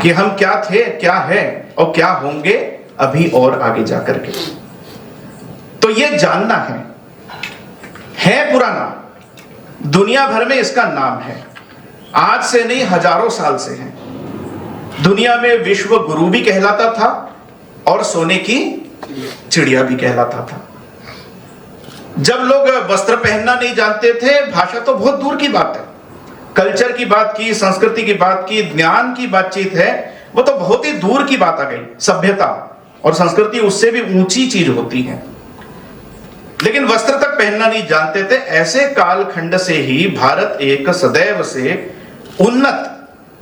कि हम क्या थे, क्या है और क्या होंगे अभी और आगे जाकर के। तो ये जानना है पुराना, दुनिया भर में इसका नाम है, आज से नहीं हजारों साल से है। दुनिया में विश्व गुरु भी कहलाता था और सोने की चिड़िया भी कहलाता था। जब लोग वस्त्र पहनना नहीं जानते थे, भाषा तो बहुत दूर की बात है, कल्चर की बात की, संस्कृति की बात की, ज्ञान की बातचीत है, वो तो बहुत ही दूर की बात आ गई। सभ्यता और संस्कृति उससे भी ऊंची चीज होती है, लेकिन वस्त्र तक पहनना नहीं जानते थे। ऐसे कालखंड से ही भारत एक सदैव से उन्नत,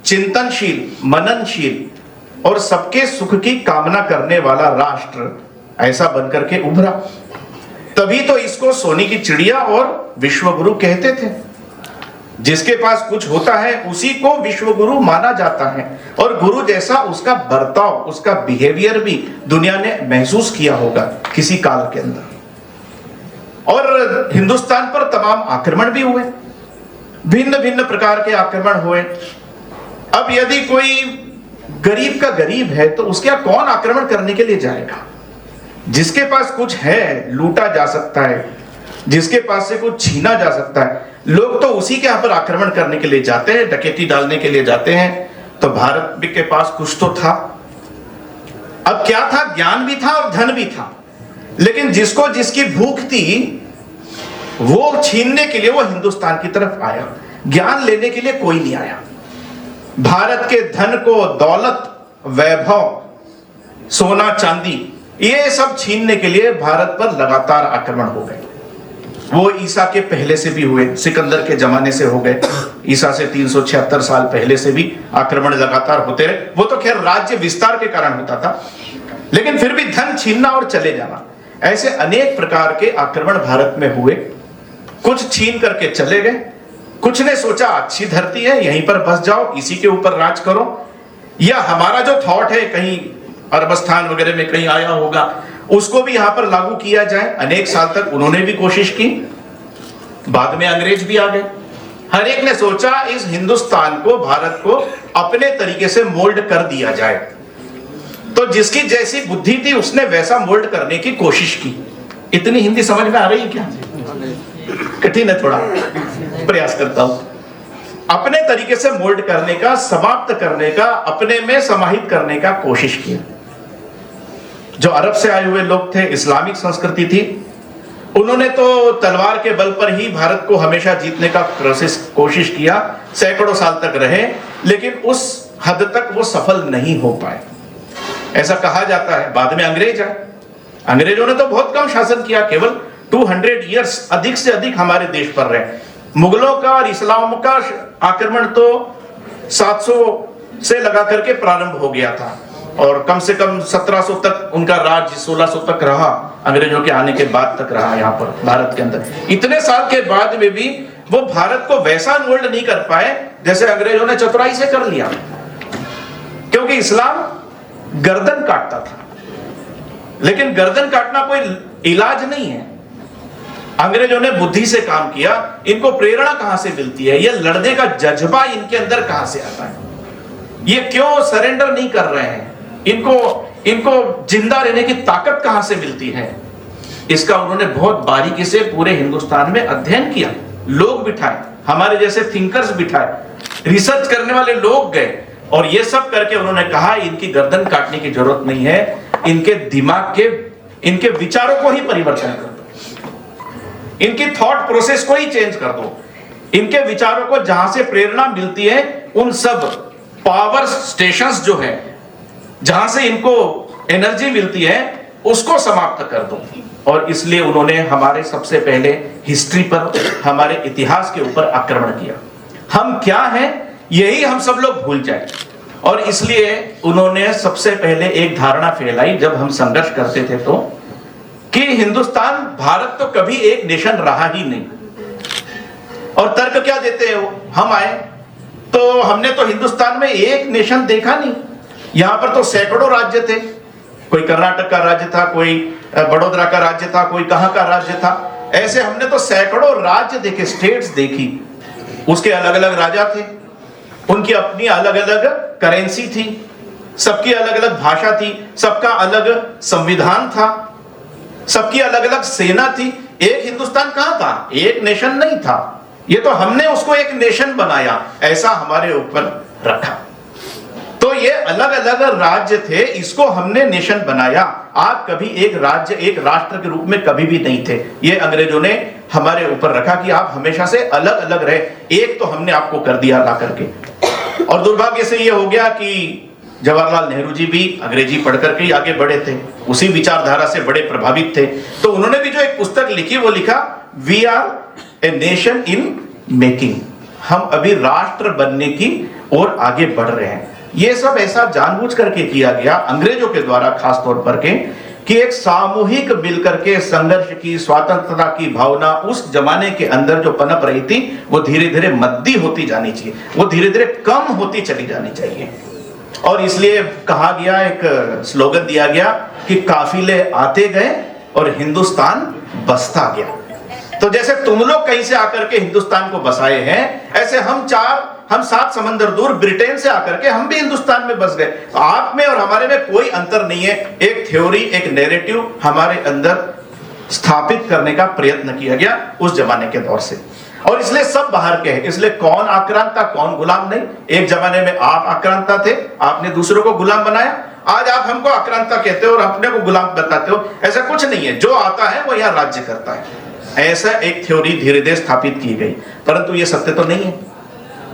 चिंतनशील, मननशील और सबके सुख की कामना करने वाला राष्ट्र ऐसा बनकर के उभरा। तभी तो इसको सोने की चिड़िया और विश्वगुरु कहते थे। जिसके पास कुछ होता है उसी को विश्वगुरु माना जाता है, और गुरु जैसा उसका बर्ताव, उसका बिहेवियर भी दुनिया ने महसूस किया होगा किसी काल के अंदर। और हिंदुस्तान पर तमाम आक्रमण भी हुए, भिन्न भिन्न प्रकार के आक्रमण हुए। अब यदि कोई गरीब का गरीब है तो उसके यहाँ कौन आक्रमण करने के लिए जाएगा? जिसके पास कुछ है लूटा जा सकता है, जिसके पास से कुछ छीना जा सकता है, लोग तो उसी के यहाँ पर आक्रमण करने के लिए जाते हैं, डकैती डालने के लिए जाते हैं। तो भारत के पास कुछ तो था। अब क्या था? ज्ञान भी था और धन भी था, लेकिन जिसको जिसकी भूख थी वो छीनने के लिए वो हिंदुस्तान की तरफ आया, ज्ञान लेने के लिए कोई नहीं आया। भारत के धन को, दौलत, वैभव, सोना चांदी, ये सब छीनने के लिए भारत पर लगातार आक्रमण हो गए। वो ईसा के पहले से भी हुए, सिकंदर के जमाने से हो गए, ईसा से 376 साल पहले से भी आक्रमण लगातार होते रहे। वो तो खैर राज्य विस्तार के कारण होता था, लेकिन फिर भी धन छीनना और चले जाना, ऐसे अनेक प्रकार के आक्रमण भारत में हुए। कुछ छीन करके चले गए, कुछ ने सोचा अच्छी धरती है, यहीं पर बस जाओ, इसी के ऊपर राज करो, या हमारा जो थॉट है कहीं अरबस्तान वगैरह में कहीं आया होगा, उसको भी यहां पर लागू किया जाए। अनेक साल तक उन्होंने भी कोशिश की, बाद में अंग्रेज भी आ गए। हर एक ने सोचा इस हिंदुस्तान को, भारत को अपने तरीके से मोल्ड कर दिया जाए। तो जिसकी जैसी बुद्धि थी उसने वैसा मोल्ड करने की कोशिश की। इतनी हिंदी समझ में आ रही है क्या? कठिन है, थोड़ा प्रयास करता हूं। अपने तरीके से मोल्ड करने का, समाप्त करने का, अपने में समाहित करने का कोशिश किया। जो अरब से आए हुए लोग थे, इस्लामिक संस्कृति थी, उन्होंने तो तलवार के बल पर ही भारत को हमेशा जीतने का कोशिश किया, सैकड़ों साल तक रहे, लेकिन उस हद तक वो सफल नहीं हो पाए, ऐसा कहा जाता है। बाद में अंग्रेज आए, अंग्रेजों ने तो बहुत कम शासन किया, केवल 200 ईयर्स अधिक से अधिक हमारे देश पर रहे। मुगलों का और इस्लाम का आक्रमण तो 700 से लगा करके प्रारंभ हो गया था, और कम से कम 1700 तक उनका राज्य, 1600 तक रहा, अंग्रेजों के आने के बाद तक रहा यहाँ पर भारत के अंदर। इतने साल के बाद में भी वो भारत को वैसा मोल्ड नहीं कर पाए जैसे अंग्रेजों ने चतुराई से कर लिया, क्योंकि इस्लाम गर्दन काटता था, लेकिन गर्दन काटना कोई इलाज नहीं है। अंग्रेजों ने बुद्धि से काम किया। इनको प्रेरणा कहां से मिलती है? ये लड़ने का जज्बा इनके अंदर कहां से आता है? ये क्यों सरेंडर नहीं कर रहे हैं? इनको जिंदा रहने की ताकत कहां से मिलती है? इसका उन्होंने बहुत बारीकी से पूरे हिंदुस्तान में अध्ययन किया। लोग बिठाए, हमारे जैसे थिंकर्स बिठाए, रिसर्च करने वाले लोग गए, और ये सब करके उन्होंने कहा इनकी गर्दन काटने की जरूरत नहीं है, इनके दिमाग के, इनके विचारों को ही परिवर्तन कर दो, इनकी थॉट प्रोसेस को ही चेंज कर दो, इनके विचारों को जहां से प्रेरणा मिलती है उन सब पावर स्टेशंस जो है, जहां से इनको एनर्जी मिलती है, उसको समाप्त कर दो। और इसलिए उन्होंने हमारे सबसे पहले हिस्ट्री पर, हमारे इतिहास के ऊपर आक्रमण किया। हम क्या हैं यही हम सब लोग भूल जाए, और इसलिए उन्होंने सबसे पहले एक धारणा फैलाई जब हम संघर्ष करते थे तो, कि हिंदुस्तान, भारत तो कभी एक नेशन रहा ही नहीं। और तर्क क्या देते हैं वो? हम आए तो हमने तो हिंदुस्तान में एक नेशन देखा नहीं, यहां पर तो सैकड़ों राज्य थे, कोई कर्नाटक का राज्य था, कोई बड़ौदा का राज्य था, कोई कहां का राज्य था, ऐसे हमने तो सैकड़ों राज्य देखे, स्टेट्स देखी, उसके अलग अलग राजा थे। उनकी अपनी अलग अलग करेंसी थी, सबकी अलग अलग भाषा थी, सबका अलग संविधान था, सबकी अलग अलग सेना थी। एक हिंदुस्तान कहां था? एक नेशन नहीं था। ये तो हमने उसको एक नेशन बनाया, ऐसा हमारे ऊपर रखा। तो ये अलग अलग राज्य थे, इसको हमने नेशन बनाया। आप कभी एक राज्य, एक राष्ट्र के रूप में कभी भी नहीं थे। ये अंग्रेजों ने हमारे ऊपर रखा कि आप हमेशा से अलग अलग रहे, एक तो हमने आपको कर दिया ला करके। और दुर्भाग्य से ये हो गया कि जवाहरलाल नेहरू जी भी अंग्रेजी पढ़ करके ही आगे बढ़े थे, उसी विचारधारा से बड़े प्रभावित थे। तो उन्होंने भी जो एक पुस्तक लिखी वो लिखा, we are a nation in making, हम अभी राष्ट्र बनने की ओर आगे बढ़ रहे हैं। ये सब ऐसा जानबूझ करके किया गया अंग्रेजों के द्वारा, खास तौर पर के, कि एक सामूहिक मिलकर के संघर्ष की, स्वतंत्रता की भावना उस जमाने के अंदर जो पनप रही थी वो धीरे धीरे मद्दी होती जानी चाहिए, वो धीरे धीरे कम होती चली जानी चाहिए। और इसलिए कहा गया, एक स्लोगन दिया गया कि काफिले आते गए और हिंदुस्तान बसता गया। तो जैसे तुम लोग कहीं से आकर के हिंदुस्तान को बसाए हैं, ऐसे हम 7 समंदर दूर ब्रिटेन से आकर के हम भी हिंदुस्तान में बस गए। तो आप में और हमारे में कोई अंतर नहीं है। एक थ्योरी, एक नैरेटिव हमारे अंदर स्थापित करने का प्रयत्न किया गया उस जमाने के दौर से, और इसलिए सब बाहर के हैं। इसलिए कौन आक्रांत था, कौन गुलाम नहीं। एक जमाने में आप आक्रांता थे, आपने दूसरों को गुलाम बनाया। आज आप हमको आक्रांता कहते हो और अपने को गुलाम बताते हो। ऐसा कुछ नहीं है, जो आता है वो यहाँ राज्य करता है। ऐसा एक थ्योरी धीरे धीरे स्थापित की गई, परंतु ये सत्य तो नहीं है।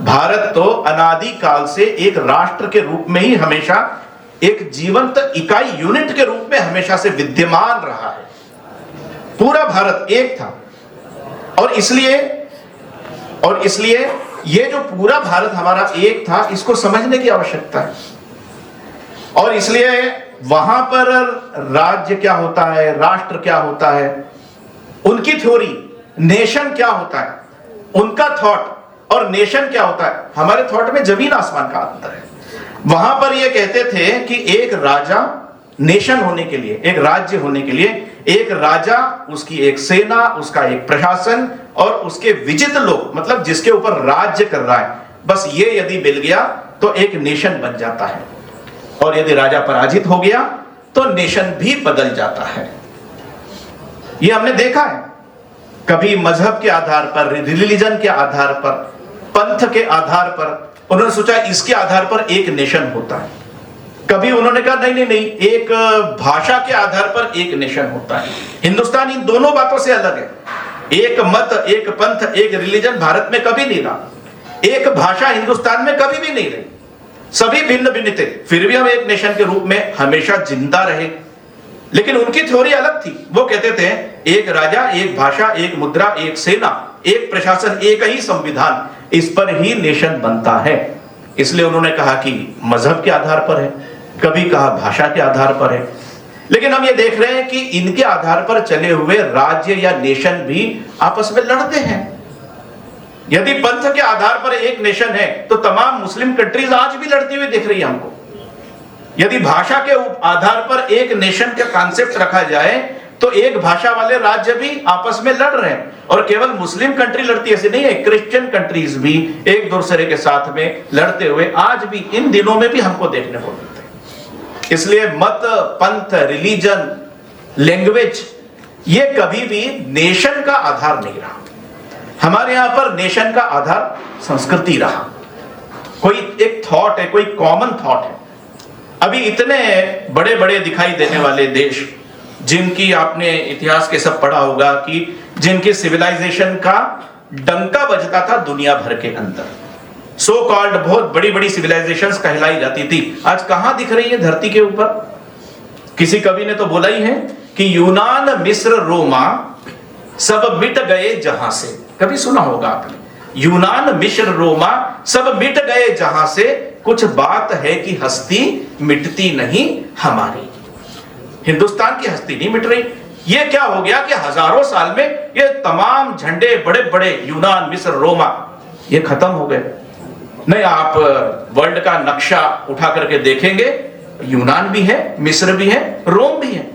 भारत तो अनादि काल से एक राष्ट्र के रूप में ही हमेशा, एक जीवंत इकाई, यूनिट के रूप में हमेशा से विद्यमान रहा है। पूरा भारत एक था, और इसलिए ये जो पूरा भारत हमारा एक था, इसको समझने की आवश्यकता है। और इसलिए वहां पर राज्य क्या होता है, राष्ट्र क्या होता है, उनकी थ्योरी, नेशन क्या होता है, उनका थॉट और नेशन क्या होता है, हमारे थॉट में जमीन आसमान का अंतर है। वहां पर ये कहते थे कि एक राजा, नेशन होने के लिए, एक राज्य होने के लिए, एक राजा, उसकी एक सेना, उसका एक प्रशासन और उसके विजित लोग, मतलब जिसके ऊपर राज्य कर रहा है, बस ये यदि मिल गया तो एक नेशन बन जाता है। और यदि राजा पराजित हो गया तो नेशन भी बदल जाता है। ये हमने देखा है। कभी मजहब के आधार पर, रिलीजन के आधार पर, पंथ के आधार पर उन्होंने सोचा इसके आधार पर एक नेशन होता है। कभी उन्होंने कहा नहीं, एक भाषा के आधार पर एक नेशन होता है। हिंदुस्तान इन दोनों बातों से अलग है। एक मत, एक पंथ, एक रिलीजन भारत में कभी नहीं रहा। एक भाषा हिंदुस्तान में कभी भी नहीं रही। सभी भिन्न भिन्न थे, फिर भी हम एक नेशन के रूप में हमेशा जिंदा रहे। लेकिन उनकी थ्योरी अलग थी। वो कहते थे एक राजा, एक भाषा, एक मुद्रा, एक सेना, एक प्रशासन, एक ही संविधान, इस पर ही नेशन बनता है। इसलिए उन्होंने कहा कि मजहब के आधार पर है, कभी कहा भाषा के आधार पर है। लेकिन हम ये देख रहे हैं कि इनके आधार पर चले हुए राज्य या नेशन भी आपस में लड़ते हैं। यदि पंथ के आधार पर एक नेशन है तो तमाम मुस्लिम कंट्रीज आज भी लड़ती हुई दिख रही है हमको। यदि भाषा के आधार पर एक नेशन का कॉन्सेप्ट रखा जाए तो एक भाषा वाले राज्य भी आपस में लड़ रहे हैं। और केवल मुस्लिम कंट्री लड़ती ऐसी नहीं है, क्रिश्चियन कंट्रीज भी एक दूसरे के साथ में लड़ते हुए आज भी, इन दिनों में भी हमको देखने को मिलते हैं। इसलिए मत, पंथ, रिलीजन, लैंग्वेज, ये कभी भी नेशन का आधार नहीं रहा। हमारे यहां पर नेशन का आधार संस्कृति रहा। कोई एक थॉट है, कोई कॉमन थॉट है। अभी इतने बड़े बड़े दिखाई देने वाले देश, जिनकी आपने इतिहास के सब पढ़ा होगा कि जिनकी सिविलाइजेशन का डंका बजता था दुनिया भर के अंदर, सो कॉल्ड बहुत बड़ी बड़ी सिविलाइजेशंस कहलाई जाती थी, आज कहां दिख रही है धरती के ऊपर? किसी कवि ने तो बोला ही है कि यूनान, मिस्र, रोमा सब मिट गए जहां से। कभी सुना होगा आपने, यूनान, मिस्र, रोमा सब मिट गए जहां से, कुछ बात है कि हस्ती मिटती नहीं हमारी। हिंदुस्तान की हस्ती नहीं मिट रही। ये क्या हो गया कि हजारों साल में ये तमाम झंडे, बड़े बड़े यूनान, मिस्र, रोमा, ये खत्म हो गए। नहीं, आप वर्ल्ड का नक्शा उठा करके देखेंगे, यूनान भी है, मिस्र भी है, रोम भी है,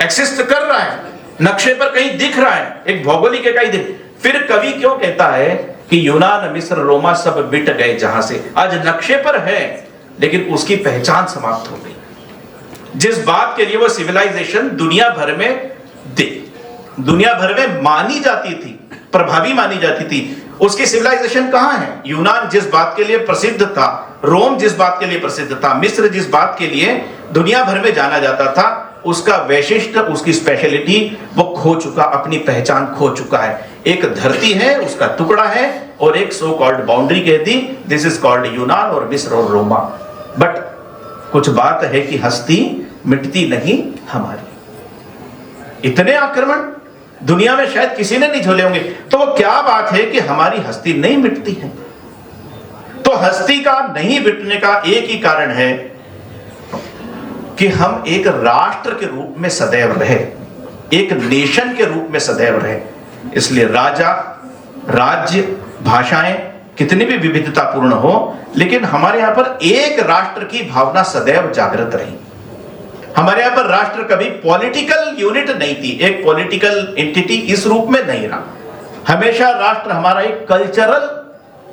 एक्सिस्ट कर रहा है, नक्शे पर कहीं दिख रहा है, एक भौगोलिक इकाई दिख। फिर कवि क्यों कहता है कि यूनान, मिस्र, रोमा सब मिट गए जहां से, आज नक्शे पर है लेकिन उसकी पहचान समाप्त हो गई। जिस बात के लिए वो सिविलाइजेशन दुनिया भर में मानी जाती थी, प्रभावी मानी जाती थी, उसकी सिविलाइजेशन कहां है? यूनान जिस बात के लिए प्रसिद्ध था, रोम जिस बात के लिए प्रसिद्ध था, मिस्र जिस बात के लिए दुनिया भर में जाना जाता था, उसका वैशिष्ट, उसकी स्पेशलिटी वो खो चुका, अपनी पहचान खो चुका है। एक धरती है, उसका टुकड़ा है, और एक सो कॉल्ड बाउंड्री कह दी, दिस इज कॉल्ड यूनान और मिस्र और रोमा। बट कुछ बात है कि हस्ती मिटती नहीं हमारी। इतने आक्रमण दुनिया में शायद किसी ने नहीं झेले होंगे, तो वो क्या बात है कि हमारी हस्ती नहीं मिटती है? तो हस्ती का नहीं मिटने का एक ही कारण है कि हम एक राष्ट्र के रूप में सदैव रहे, एक नेशन के रूप में सदैव रहे। इसलिए राजा, राज्य, भाषाएं कितनी भी विविधतापूर्ण हो, लेकिन हमारे यहां पर एक राष्ट्र की भावना सदैव जागृत रही। हमारे यहां पर राष्ट्र कभी पॉलिटिकल यूनिट नहीं थी, एक पॉलिटिकल एंटिटी इस रूप में नहीं रहा। हमेशा राष्ट्र हमारा एक कल्चरल,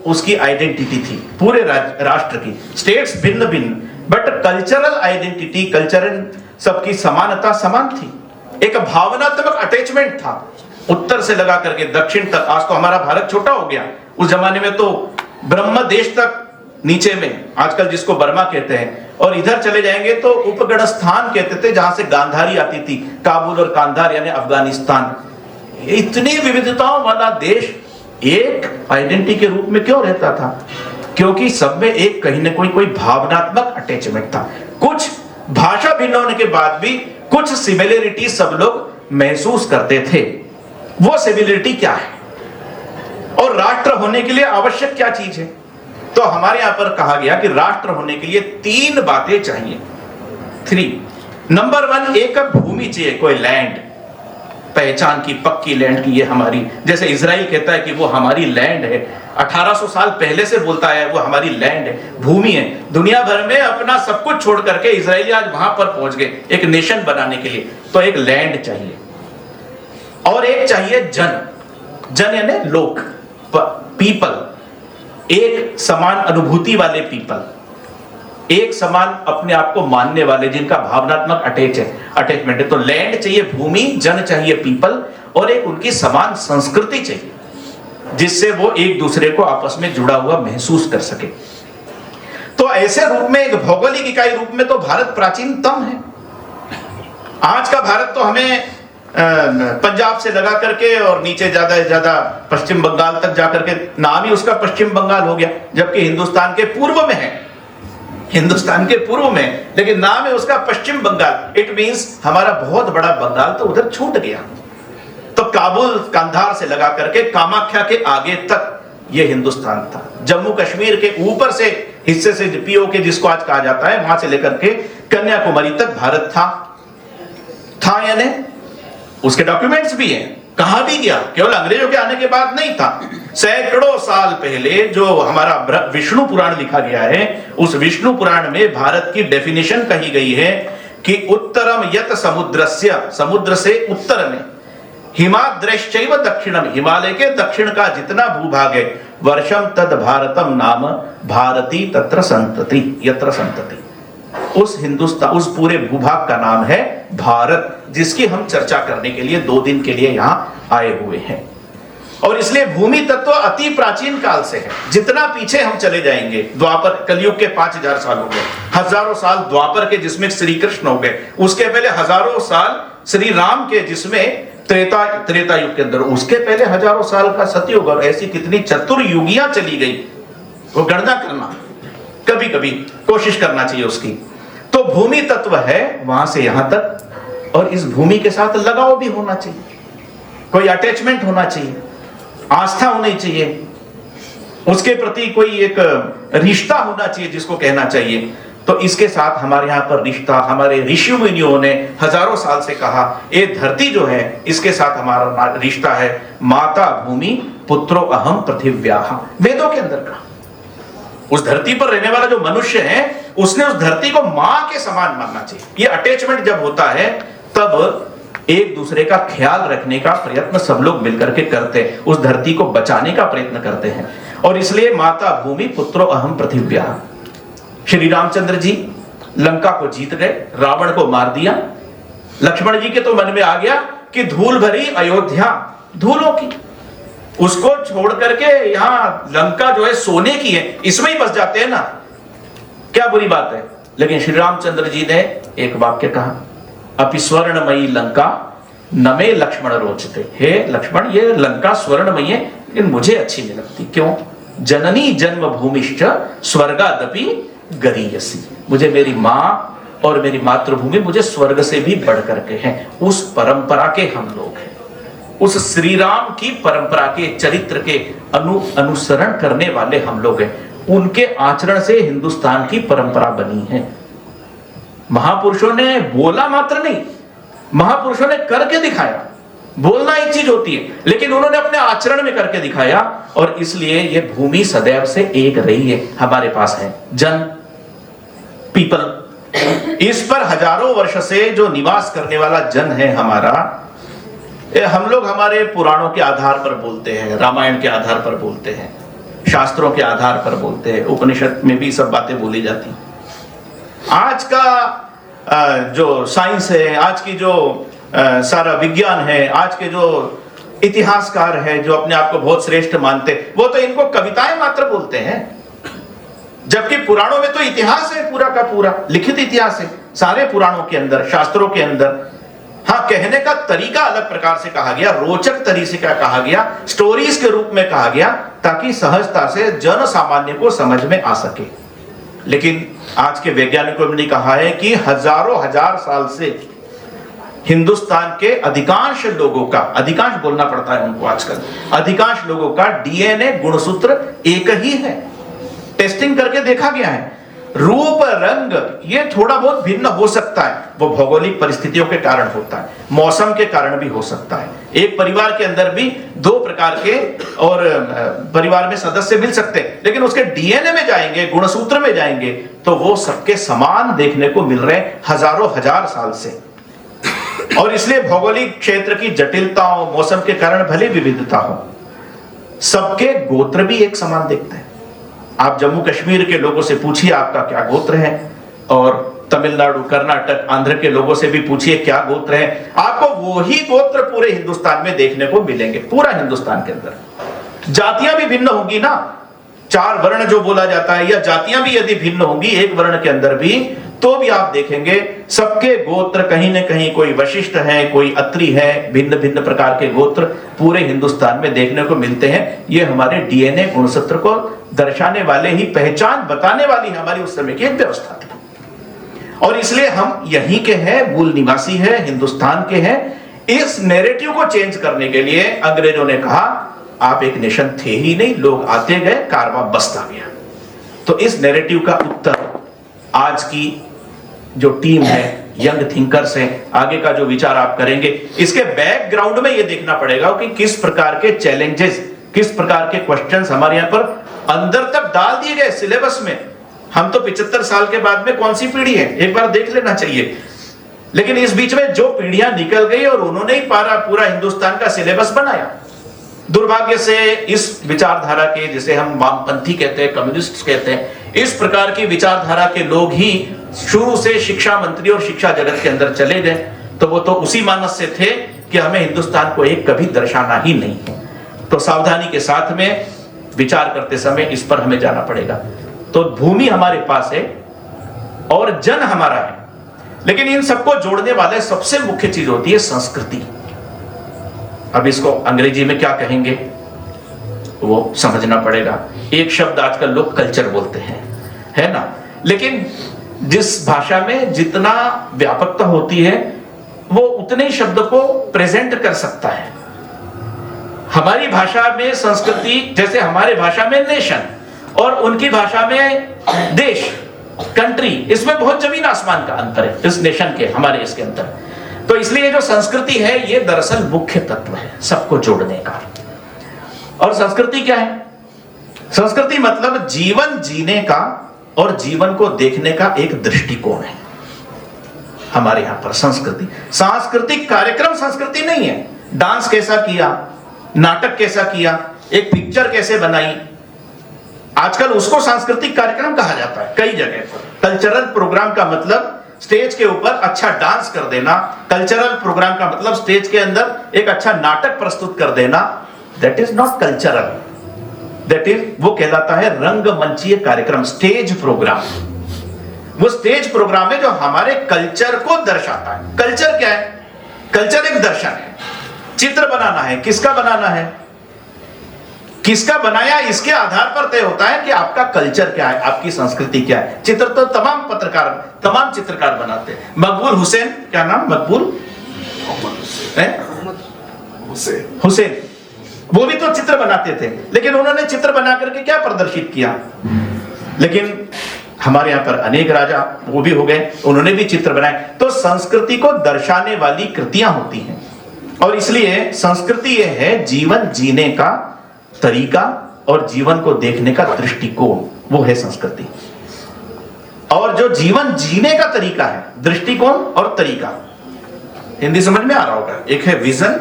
उसकी आइडेंटिटी थी पूरे राष्ट्र की। स्टेट्स भिन्न भिन्न, बट कल्चरल आइडेंटिटी, कल्चरल सबकी समानता समान थी। एक भावनात्मक अटैचमेंट था, उत्तर से लगा करके दक्षिण तक। आज तो हमारा भारत छोटा हो गया, उस जमाने में तो ब्रह्म देश तक नीचे में, आजकल जिसको बर्मा कहते हैं, और इधर चले जाएंगे तो उपगढ़स्थान कहते थे, जहां से गांधारी आती थी, काबुल और कांधार यानी अफगानिस्तान। इतनी विविधताओं वाला देश एक आइडेंटिटी के रूप में क्यों रहता था? क्योंकि सब में एक कहीं ना कोई भावनात्मक अटैचमेंट था। कुछ भाषा भिन्न होने के बाद भी कुछ सिमिलरिटी सब लोग महसूस करते थे। वो सिमिलरिटी क्या है और राष्ट्र होने के लिए आवश्यक क्या चीज है? तो हमारे यहां पर कहा गया कि राष्ट्र होने के लिए 3 बातें चाहिए। 3 नंबर 1, एक भूमि चाहिए, कोई लैंड, पहचान की, पक्की लैंड की, ये हमारी, जैसे इजराइल कहता है कि वो हमारी लैंड है, 1800 साल पहले से बोलता है वो हमारी लैंड है, भूमि है। दुनिया भर में अपना सब कुछ छोड़ करके इजराइली आज वहां पर पहुंच गए एक नेशन बनाने के लिए। तो एक लैंड चाहिए, और एक चाहिए जन यानी लोग, पीपल, एक समान अनुभूति वाले पीपल, एक समान अपने आप को मानने वाले, जिनका भावनात्मक अटैचमेंट है। तो लैंड चाहिए, भूमि, जन चाहिए, पीपल, और एक उनकी समान संस्कृति चाहिए, जिससे वो एक दूसरे को आपस में जुड़ा हुआ महसूस कर सके। तो ऐसे रूप में, एक भौगोलिक इकाई रूप में तो भारत प्राचीनतम है। आज का भारत तो हमें पंजाब से लगा करके और नीचे ज्यादा से ज्यादा पश्चिम बंगाल तक जाकर के, नाम ही उसका पश्चिम बंगाल हो गया, जबकि हिंदुस्तान के पूर्व में है, हिंदुस्तान के पूर्व में, लेकिन नाम है उसका पश्चिम बंगाल। इट मींस हमारा बहुत बड़ा बंगाल तो उधर छूट गया। तो काबुल, कांधार से लगा करके कामाख्या के आगे तक ये हिंदुस्तान था। जम्मू कश्मीर के ऊपर से हिस्से से, पीओके जिसको आज कहा जाता है, वहां से लेकर के कन्याकुमारी तक भारत था यानी उसके डॉक्यूमेंट्स भी हैं। कहा भी गया, केवल अंग्रेजों के आने के बाद नहीं था। सैकड़ों साल पहले जो हमारा विष्णु पुराण लिखा गया है, उस विष्णु पुराण में भारत की डेफिनेशन कही गई है कि उत्तरम यत समुद्रस्य, समुद्र से उत्तर में, हिमाद्रश्चैव दक्षिणम, हिमालय के दक्षिण का जितना भूभाग है, वर्षम तद भारतम नाम भारती तत्र संतति, यत्र संतति। उस हिंदुस्तान, उस पूरे भूभाग का नाम है भारत, जिसकी हम चर्चा करने के लिए 2 दिन के लिए यहां आए हुए हैं। और इसलिए भूमि तत्व अति प्राचीन काल से है। जितना पीछे हम चले जाएंगे, द्वापर, कलयुग के 5000 साल हो गए, हजारों साल द्वापर के जिसमें श्री कृष्ण हो गए, उसके पहले हजारों साल श्री राम के जिसमें त्रेता युग के अंदर, उसके पहले हजारों साल का सतयुग, और ऐसी कितनी चतुर्युगियां चली गई, वो गणना करना कभी कभी कोशिश करना चाहिए उसकी। तो भूमि तत्व है वहां से यहां तक, और इस भूमि के साथ लगाव भी होना चाहिए, कोई अटैचमेंट होना चाहिए, आस्था होनी चाहिए, उसके प्रति कोई एक रिश्ता होना चाहिए जिसको कहना चाहिए। तो इसके साथ हमारे यहाँ पर रिश्ता, हमारे ऋषि मुनियों ने हजारों साल से कहा, ये धरती जो है इसके साथ हमारा रिश्ता है, माता भूमि पुत्रो अहम पृथिव्याः, वेदों के अंदर कहा। उस धरती पर रहने वाला जो मनुष्य है, उसने उस धरती को मां के समान मानना चाहिए। ये अटैचमेंट जब होता है, तब एक दूसरे का ख्याल रखने का प्रयत्न सब लोग मिलकर के करते हैं, उस धरती को बचाने का प्रयत्न करते हैं। और इसलिए माता भूमि पुत्रो अहम पृथिव्या। श्री रामचंद्र जी लंका को जीत गए, रावण को मार दिया। लक्ष्मण जी के तो मन में आ गया कि धूल भरी अयोध्या धूलों की, उसको छोड़ करके यहां लंका जो है सोने की है, इसमें ही बस जाते हैं ना, क्या बुरी बात है। लेकिन श्री रामचंद्र जी ने एक वाक्य कहा, अपि स्वर्णमयी लंका न मे लक्ष्मण रोचते। हे लक्ष्मण, ये लंका स्वर्णमयी है लेकिन मुझे अच्छी नहीं लगती। क्यों? जननी जन्म भूमिश्च स्वर्गादपि गरीयसी। मुझे मेरी मां और मेरी मातृभूमि मुझे स्वर्ग से भी बढ़ करके हैं। उस परंपरा के हम लोग हैं, उस श्री राम की परंपरा के चरित्र के अनुसरण करने वाले हम लोग हैं। उनके आचरण से हिंदुस्तान की परंपरा बनी है। महापुरुषों ने बोला मात्र नहीं, महापुरुषों ने करके दिखाया। बोलना एक चीज होती है, लेकिन उन्होंने अपने आचरण में करके दिखाया, और इसलिए ये भूमि सदैव से एक रही है। हमारे पास है जन, पीपल, इस पर हजारों वर्ष से जो निवास करने वाला जन है हमारा। हम लोग हमारे पुराणों के आधार पर बोलते हैं, रामायण के आधार पर बोलते हैं, शास्त्रों के आधार पर बोलते हैं, उपनिषद में भी सब बातें बोली जाती हैं। आज का जो साइंस है, आज की जो सारा विज्ञान है, आज के जो इतिहासकार है जो अपने आप को बहुत श्रेष्ठ मानते, वो तो इनको कविताएं मात्र बोलते हैं, जबकि पुराणों में तो इतिहास है, पूरा का पूरा लिखित इतिहास है सारे पुराणों के अंदर, शास्त्रों के अंदर। हाँ, कहने का तरीका अलग प्रकार से कहा गया, रोचक तरीके से कहा गया, स्टोरीज के रूप में कहा गया, ताकि सहजता से जन सामान्य को समझ में आ सके। लेकिन आज के वैज्ञानिकों ने कहा है कि हजारों हजार साल से हिंदुस्तान के अधिकांश लोगों का, अधिकांश बोलना पड़ता है उनको आजकल, अधिकांश लोगों का डीएनए गुणसूत्र एक ही है। टेस्टिंग करके देखा गया है। रूप रंग ये थोड़ा बहुत भिन्न हो सकता है, वो भौगोलिक परिस्थितियों के कारण होता है, मौसम के कारण भी हो सकता है। एक परिवार के अंदर भी दो प्रकार के और परिवार में सदस्य मिल सकते हैं, लेकिन उसके डीएनए में जाएंगे, गुणसूत्र में जाएंगे, तो वो सबके समान देखने को मिल रहे हैं हजारों हजार साल से। और इसलिए भौगोलिक क्षेत्र की जटिलताओं, मौसम के कारण भले विविधता हो, सबके गोत्र भी एक समान दिखते हैं। आप जम्मू कश्मीर के लोगों से पूछिए आपका क्या गोत्र है, और तमिलनाडु, कर्नाटक, आंध्र के लोगों से भी पूछिए क्या गोत्र है, आपको वही गोत्र पूरे हिंदुस्तान में देखने को मिलेंगे, पूरा हिंदुस्तान के अंदर। जातियां भी भिन्न होंगी ना, 4 वर्ण जो बोला जाता है, या जातियां भी यदि भिन्न होंगी एक वर्ण के अंदर भी, तो भी आप देखेंगे सबके गोत्र कहीं न कहीं, कोई वशिष्ठ है, कोई अत्रि है, भिन्न भिन्न प्रकार के गोत्र पूरे हिंदुस्तान में देखने को मिलते हैं। ये हमारे डीएनए गुणसूत्र को दर्शाने वाले ही, पहचान बताने वाली हमारी उस समय की एक व्यवस्था थी। और इसलिए हम यहीं के हैं, मूल निवासी हैं, हिंदुस्तान के हैं। इस नैरेटिव को चेंज करने के लिए अंग्रेजों ने कहा आप एक नेशन थे ही नहीं, लोग आते गए, कारवां बसता गया। तो इस नैरेटिव का उत्तर आज की जो टीम है, यंग थिंकर्स हैं, आगे का जो विचार आप करेंगे, इसके बैकग्राउंड में यह देखना पड़ेगा कि किस प्रकार के चैलेंजेस, किस प्रकार के क्वेश्चंस हमारे यहां पर अंदर तक डाल दिए गए सिलेबस में। हम तो 75 साल के बाद में कौन सी पीढ़ी है, एक बार देख लेना चाहिए। लेकिन इस बीच में जो पीढ़ियां निकल गई और उन्होंने ही पूरा हिंदुस्तान का सिलेबस बनाया। दुर्भाग्य से इस विचारधारा के, जिसे हम वामपंथी कहते हैं, कम्युनिस्ट कहते हैं, इस प्रकार की विचारधारा के लोग ही शुरू से शिक्षा मंत्री और शिक्षा जगत के अंदर चले गए। तो वो तो उसी मानस से थे कि हमें हिंदुस्तान को एक कभी दर्शाना ही नहीं है। तो सावधानी के साथ में विचार करते समय इस पर हमें जाना पड़ेगा। तो भूमि हमारे पास है और जन हमारा है, लेकिन इन सबको जोड़ने वाले सबसे मुख्य चीज होती है संस्कृति। अब इसको अंग्रेजी में क्या कहेंगे वो समझना पड़ेगा। एक शब्द आजकल लोग कल्चर बोलते हैं, है ना, लेकिन जिस भाषा में जितना व्यापकता होती है वो उतने ही शब्द को प्रेजेंट कर सकता है। हमारी भाषा में संस्कृति, जैसे हमारे भाषा में नेशन और उनकी भाषा में देश, कंट्री, इसमें बहुत जमीन आसमान का अंतर है इस नेशन के, हमारे इसके अंदर। तो इसलिए जो संस्कृति है ये दरअसल मुख्य तत्व है सबको जोड़ने का। और संस्कृति क्या है? संस्कृति मतलब जीवन जीने का और जीवन को देखने का एक दृष्टिकोण है। हमारे यहां पर संस्कृति, सांस्कृतिक कार्यक्रम संस्कृति नहीं है। डांस कैसा किया, नाटक कैसा किया, एक पिक्चर कैसे बनाई, आजकल उसको सांस्कृतिक कार्यक्रम कहा जाता है कई जगह पर। कल्चरल प्रोग्राम का मतलब स्टेज के ऊपर अच्छा डांस कर देना, कल्चरल प्रोग्राम का मतलब स्टेज के अंदर एक अच्छा नाटक प्रस्तुत कर देना। That is not cultural, that is, वो कहलाता है रंगमंचीय कार्यक्रम, स्टेज प्रोग्राम। वो स्टेज प्रोग्राम है जो हमारे कल्चर को दर्शाता है। कल्चर क्या है? कल्चर एक दर्शन है। चित्र बनाना है, किसका बनाना है, किसका बनाया, इसके आधार पर तय होता है कि आपका कल्चर क्या है, आपकी संस्कृति क्या है। चित्र तो तमाम चित्रकार बनाते हैं। मकबूल हुसैन, क्या नाम, मकबूल हुसैन, वो भी तो चित्र बनाते थे, लेकिन उन्होंने चित्र बना करके क्या प्रदर्शित किया। लेकिन हमारे यहां पर अनेक राजा वो भी हो गए, उन्होंने भी चित्र बनाए। तो संस्कृति को दर्शाने वाली कृतियां होती हैं, और इसलिए संस्कृति यह है जीवन जीने का तरीका और जीवन को देखने का दृष्टिकोण, वो है संस्कृति। और जो जीवन जीने का तरीका है, दृष्टिकोण और तरीका, हिंदी समझ में आ रहा होगा, एक है विजन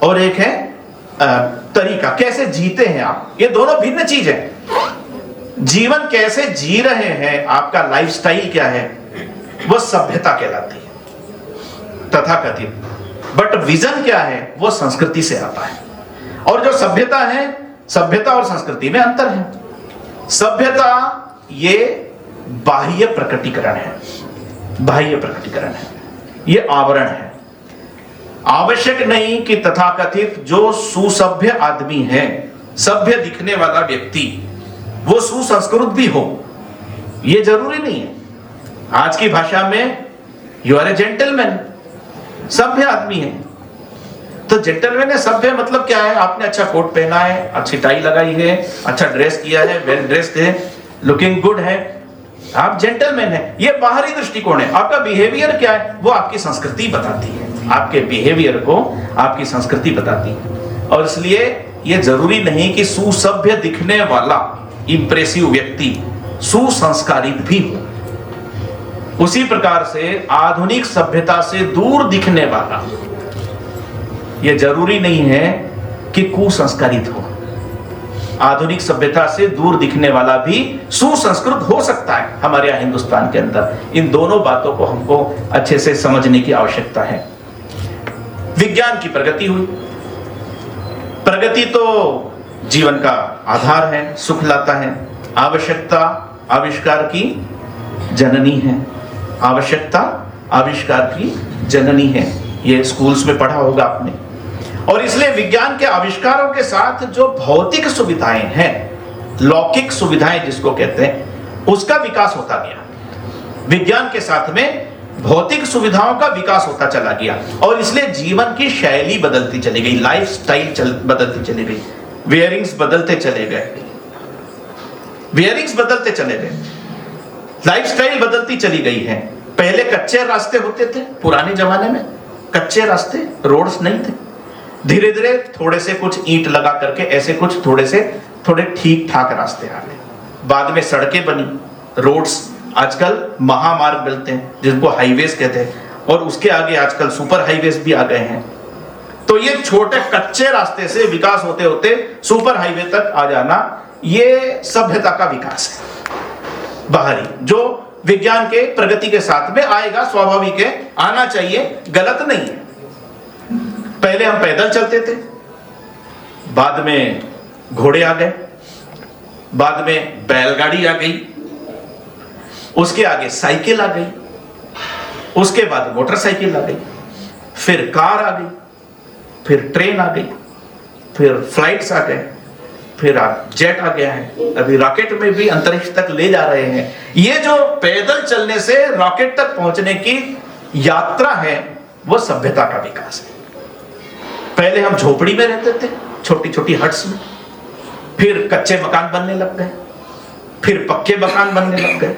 और एक है तरीका, कैसे जीते हैं आप, ये दोनों भिन्न चीज है। जीवन कैसे जी रहे हैं, आपका लाइफस्टाइल क्या है, वो सभ्यता कहलाती है तथाकथित। बट विजन क्या है, वो संस्कृति से आता है। और जो सभ्यता है, सभ्यता और संस्कृति में अंतर है। सभ्यता ये बाह्य प्रकटीकरण है, बाह्य प्रकटीकरण है, ये आवरण है। आवश्यक नहीं कि तथाकथित जो सुसभ्य आदमी है, सभ्य दिखने वाला व्यक्ति, वो सुसंस्कृत भी हो, ये जरूरी नहीं है। आज की भाषा में यू आर ए जेंटलमैन, सभ्य आदमी है। तो जेंटलमैन है, सभ्य मतलब क्या है, आपने अच्छा कोट पहना है, अच्छी टाई लगाई है, अच्छा ड्रेस किया है, वेल ड्रेस्ड है, लुकिंग गुड है, आप जेंटलमैन है। ये बाहरी दृष्टिकोण है। आपका बिहेवियर क्या है, वो आपकी संस्कृति बताती है, आपके बिहेवियर को आपकी संस्कृति बताती है। और इसलिए ये जरूरी नहीं कि सुसभ्य दिखने वाला इंप्रेसिव व्यक्ति सुसंस्कारित भी हो। उसी प्रकार से आधुनिक सभ्यता से दूर दिखने वाला, यह जरूरी नहीं है कि कुसंस्कारित हो। आधुनिक सभ्यता से दूर दिखने वाला भी सुसंस्कृत हो सकता है हमारे यहाँ हिंदुस्तान के अंदर। इन दोनों बातों को हमको अच्छे से समझने की आवश्यकता है। विज्ञान की प्रगति हुई, प्रगति तो जीवन का आधार है, सुख लाता है। आवश्यकता आविष्कार की जननी है, आवश्यकता आविष्कार की जननी है, ये स्कूल्स में पढ़ा होगा आपने। और इसलिए विज्ञान के आविष्कारों के साथ जो भौतिक सुविधाएं हैं, लौकिक सुविधाएं जिसको कहते हैं, उसका विकास होता गया। विज्ञान के साथ में भौतिक सुविधाओं का विकास होता चला गया, और इसलिए जीवन की शैली बदलती चली गई, लाइफ स्टाइल बदलती चली गई, वेयरिंग्स बदलते चले गए, वेयरिंग्स बदलते चले गए, लाइफस्टाइल बदलती चली गई है। पहले कच्चे रास्ते होते थे, पुराने जमाने में कच्चे रास्ते, रोड्स नहीं थे। धीरे धीरे थोड़े से कुछ ईंट लगा करके ऐसे कुछ थोड़े ठीक ठाक रास्ते आ गए। बाद में सड़कें बनी, रोड्स, आजकल महामार्ग मिलते हैं जिनको हाईवेज कहते हैं, और उसके आगे आजकल सुपर हाईवेज भी आ गए हैं। तो ये छोटे कच्चे रास्ते से विकास होते होते सुपर हाईवे तक आ जाना, ये सभ्यता का विकास है बाहरी, जो विज्ञान के प्रगति के साथ में आएगा, स्वाभाविक है, आना चाहिए, गलत नहीं है। पहले हम पैदल चलते थे, बाद में घोड़े आ गए, बाद में बैलगाड़ी आ गई, उसके आगे साइकिल आ गई, उसके बाद मोटरसाइकिल आ गई, फिर कार आ गई, फिर ट्रेन आ गई, फिर फ्लाइट्स आ गए, फिर जेट आ गया है, अभी रॉकेट में भी अंतरिक्ष तक ले जा रहे हैं। ये जो पैदल चलने से रॉकेट तक पहुंचने की यात्रा है, वो सभ्यता का विकास है। पहले हम झोपड़ी में रहते थे, छोटी छोटी हट्स में, फिर कच्चे मकान बनने लग गए, फिर पक्के मकान बनने लग गए,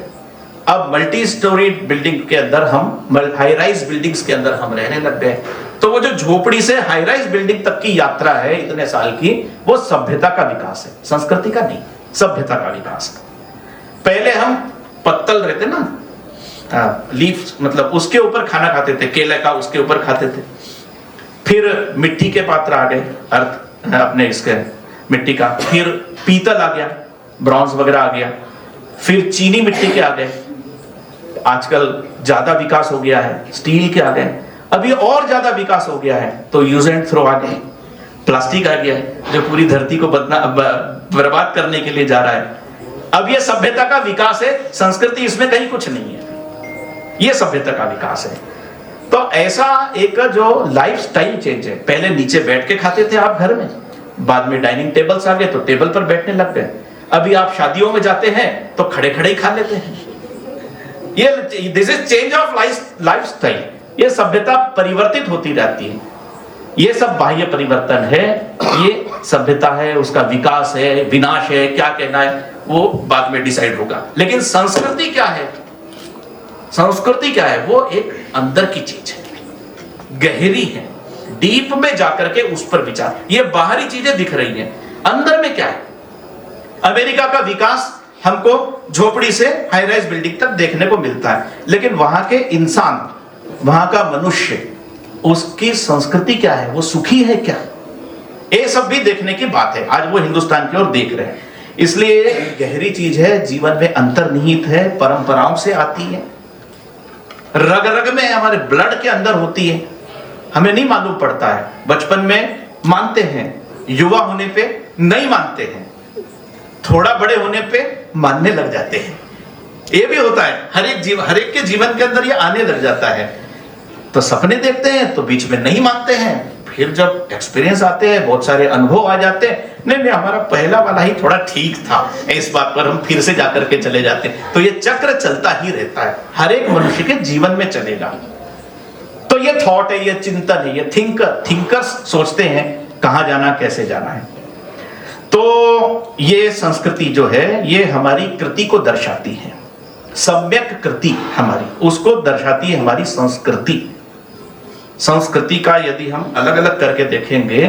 अब मल्टी स्टोरी बिल्डिंग के अंदर हम, हाई राइज बिल्डिंग्स के अंदर हम रहने लग गए। तो वो जो झोपड़ी से हाई राइज बिल्डिंग तक की यात्रा है इतने साल की, वो सभ्यता का विकास है, संस्कृति का नहीं, सभ्यता का विकास है। पहले हम पत्तल रहते ना, लीफ, मतलब उसके ऊपर खाना खाते थे, केले का उसके ऊपर खाते थे। फिर मिट्टी के पात्र आ गए, अर्थ अपने इसके मिट्टी का, फिर पीतल आ गया, ब्रॉन्ज वगैरह आ गया, फिर चीनी मिट्टी के आ गए, आजकल ज्यादा विकास हो गया है, स्टील के आ गए, अभी और ज्यादा विकास हो गया है तो यूज एंड थ्रो आ गए, प्लास्टिक आ गया है जो पूरी धरती को बर्बाद करने के लिए जा रहा है। अब ये सभ्यता का विकास है, संस्कृति इसमें कहीं कुछ नहीं है, ये सभ्यता का विकास है। तो ऐसा एक जो लाइफ स्टाइल चेंज है, पहले नीचे बैठ के खाते थे आप घर में, बाद में डाइनिंग टेबल्स आ गए तो टेबल पर बैठने लग गए, अभी आप शादियों में जाते हैं तो खड़े खड़े ही खा लेते हैं। ये this is change of life style. ये सभ्यता परिवर्तित होती रहती है, ये सब बाह्य परिवर्तन है, ये सभ्यता है, उसका विकास है, विनाश है, क्या कहना है वो बाद में डिसाइड होगा। लेकिन संस्कृति क्या है? संस्कृति क्या है? वो एक अंदर की चीज है, गहरी है, डीप में जाकर के उस पर विचार। ये बाहरी चीजें दिख रही हैं, अंदर में क्या है? अमेरिका का विकास हमको झोपड़ी से हाई राइज बिल्डिंग तक देखने को मिलता है, लेकिन वहां के इंसान, वहां का मनुष्य, उसकी संस्कृति क्या है, वो सुखी है क्या? ये सब भी देखने की बात है। आज वो हिंदुस्तान की ओर देख रहे हैं, इसलिए गहरी चीज है, जीवन में अंतर्निहित है, परंपराओं से आती है, रग रग में, हमारे ब्लड के अंदर होती है, हमें नहीं मालूम पड़ता है। बचपन में मानते हैं, युवा होने पे नहीं मानते हैं, थोड़ा बड़े होने पे मानने लग जाते हैं। ये भी होता है, हर एक के जीवन के अंदर ये आने लग जाता है। तो सपने देखते हैं तो बीच में नहीं मानते हैं, फिर जब एक्सपीरियंस आते हैं, बहुत सारे अनुभव आ जाते हैं, नहीं हमारा पहला वाला ही थोड़ा ठीक था, इस बात पर हम फिर से जाकर के चले जाते हैं। तो ये चक्र चलता ही रहता है, हर एक मनुष्य के जीवन में चलेगा। तो ये थॉट है, ये चिंतन है, ये थिंकर्स सोचते हैं कहां जाना, कैसे जाना है। तो ये संस्कृति जो है ये हमारी कृति को दर्शाती है, सम्यक कृति हमारी, उसको दर्शाती है हमारी संस्कृति। संस्कृति का यदि हम अलग अलग करके देखेंगे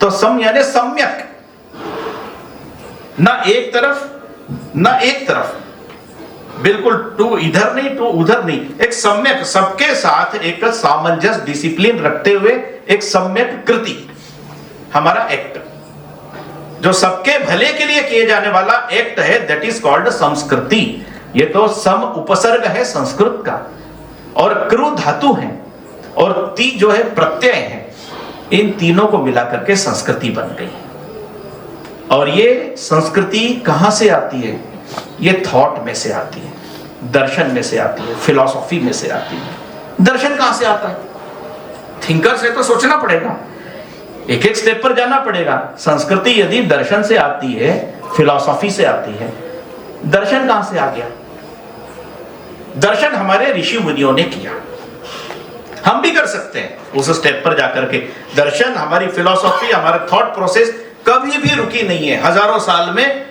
तो सम यानी सम्यक, ना एक तरफ, बिल्कुल टू इधर नहीं टू उधर नहीं, एक सम्यक, सबके साथ एक सामंजस्य, डिसिप्लिन रखते हुए एक सम्यक कृति, हमारा एक्ट, जो सबके भले के लिए किए जाने वाला एक्ट है, दैट इज कॉल्ड संस्कृति। ये तो सम उपसर्ग है संस्कृत का, और कृ धातु है, और ती जो है प्रत्यय है, इन तीनों को मिलाकर के संस्कृति बन गई। और ये संस्कृति कहां से आती है? ये थॉट में से आती है, दर्शन में से आती है, फिलॉसफी में से आती है। दर्शन कहां से आता है? थिंकर से तो सोचना पड़ेगा, एक एक स्टेप पर जाना पड़ेगा। संस्कृति यदि दर्शन से आती है, फिलॉसफी से आती है, दर्शन कहां से आ गया? दर्शन हमारे ऋषि मुनियों ने किया, हम भी कर सकते हैं उस स्टेप पर जाकर के। दर्शन, हमारी फिलॉसफी, हमारा थॉट प्रोसेस कभी भी रुकी नहीं है। हजारों साल में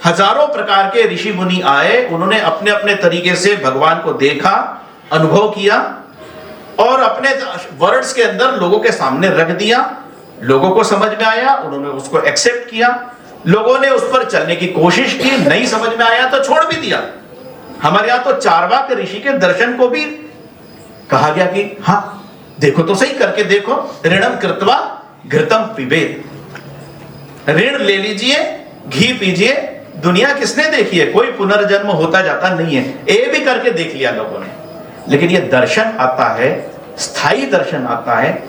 हजारों प्रकार के ऋषि मुनि आए, उन्होंने अपने अपने तरीके से भगवान को देखा, अनुभव किया, और अपने वर्ड्स के अंदर लोगों के सामने रख दिया। लोगों को समझ में आया, उन्होंने उसको एक्सेप्ट किया, लोगों ने उस पर चलने की कोशिश की, नहीं समझ में आया तो छोड़ भी दिया। हमारे यहां तो चार्वाक ऋषि के दर्शन को भी कहा गया कि हाँ देखो तो सही, करके देखो, ऋणम कृत्वा घृतम पिबेत, ऋण ले लीजिए, घी पीजिए। दुनिया किसने देखी है? कोई पुनर्जन्म होता जाता नहीं है, ये भी करके देख लिया लोगों ने। लेकिन ये दर्शन आता है, स्थायी दर्शन आता है,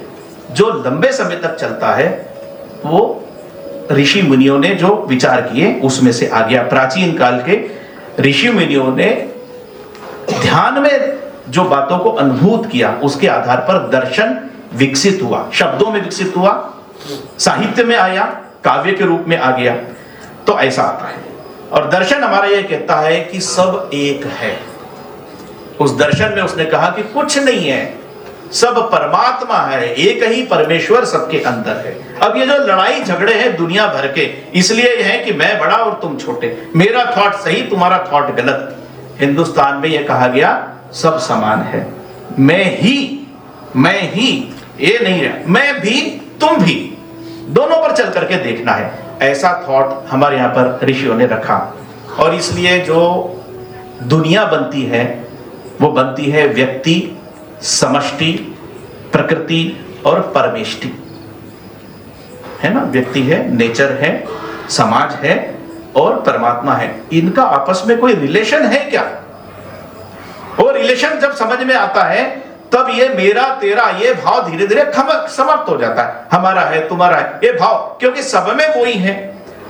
जो लंबे समय तक चलता है, वो ऋषि मुनियों ने जो विचार किए उसमें से आ गया। प्राचीन काल के ऋषि मुनियों ने ध्यान में जो बातों को अनुभूत किया, उसके आधार पर दर्शन विकसित हुआ, शब्दों में विकसित हुआ, साहित्य में आया, काव्य के रूप में आ गया। तो ऐसा आता है। और दर्शन हमारा यह कहता है कि सब एक है। उस दर्शन में उसने कहा कि कुछ नहीं है, सब परमात्मा है, एक ही परमेश्वर सबके अंदर है। अब ये जो लड़ाई झगड़े हैं दुनिया भर के, इसलिए है कि मैं बड़ा और तुम छोटे, मेरा थॉट सही, तुम्हारा थॉट गलत। हिंदुस्तान में यह कहा गया सब समान है, मैं ही, ये नहीं है, मैं भी तुम भी, दोनों पर चल करके देखना है। ऐसा थॉट हमारे यहाँ पर ऋषियों ने रखा। और इसलिए जो दुनिया बनती है वो बनती है व्यक्ति, समष्टि, प्रकृति और परमेष्टि, है ना। व्यक्ति है, नेचर है, समाज है और परमात्मा है। इनका आपस में कोई रिलेशन है क्या? वो रिलेशन जब समझ में आता है तब ये मेरा तेरा ये भाव धीरे धीरे समाप्त हो जाता है। हमारा है, तुम्हारा है, ये भाव, क्योंकि सब में वो ही है।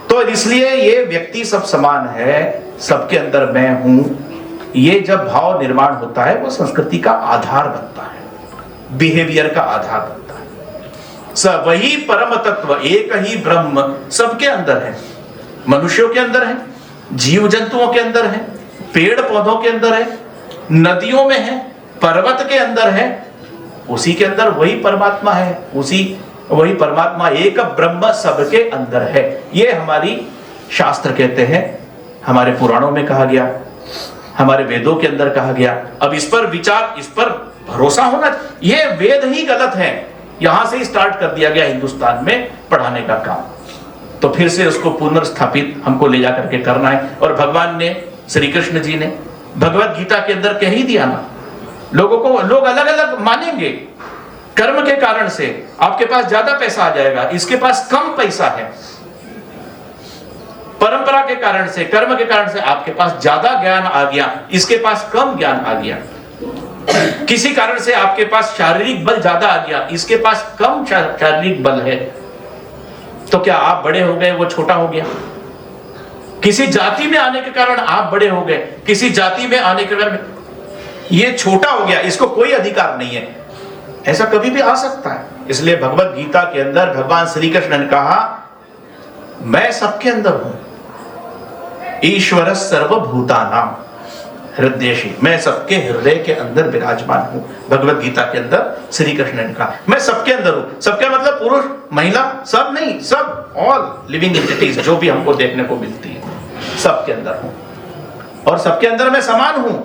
तो इसलिए ये व्यक्ति सब समान है, सबके अंदर मैं हूं, ये जब भाव निर्माण होता है वो संस्कृति का आधार बनता है, बिहेवियर का आधार बनता है। सब वही परम तत्व, एक ही ब्रह्म सबके अंदर है। मनुष्यों के अंदर है, जीव जंतुओं के अंदर है, पेड़ पौधों के अंदर है, नदियों में है, पर्वत के अंदर है, उसी के अंदर वही परमात्मा है। वही परमात्मा एक ब्रह्म सबके अंदर है। ये हमारी शास्त्र कहते हैं, हमारे पुराणों में कहा गया, हमारे वेदों के अंदर कहा गया। अब इस पर विचार, इस पर भरोसा होना, ये वेद ही गलत है, यहां से ही स्टार्ट कर दिया गया हिंदुस्तान में पढ़ाने का काम। तो फिर से उसको पुनर्स्थापित हमको ले जाकर के करना है। और भगवान ने, श्री कृष्ण जी ने भगवत गीता के अंदर कह ही दिया ना, लोगों को, लोग अलग अलग मानेंगे कर्म के कारण से। आपके पास ज्यादा पैसा आ जाएगा, इसके पास कम पैसा है। परंपरा के कारण से, कर्म के कारण से आपके पास ज्यादा ज्ञान आ गया, इसके पास कम ज्ञान आ गया। किसी कारण से आपके पास शारीरिक बल ज्यादा आ गया, इसके पास कम शारीरिक बल है। तो क्या आप बड़े हो गए, वो छोटा हो गया? किसी जाति में आने के कारण आप बड़े हो गए, किसी जाति में आने के कारण ये छोटा हो गया, इसको कोई अधिकार नहीं है। ऐसा कभी भी आ सकता है। इसलिए भगवत गीता के अंदर भगवान श्री कृष्ण ने कहा, मैं सबके अंदर हूं, ईश्वर सर्वभूतानां हृदयेषु, मैं सबके हृदय के अंदर विराजमान हूं। भगवत गीता के अंदर श्री कृष्ण ने कहा मैं सबके अंदर हूं। सबके मतलब पुरुष महिला सब नहीं, सब ऑल लिविंग एंटिटीज जो भी हमको देखने को मिलती है, सबके अंदर हूं। और सबके अंदर मैं समान हूं,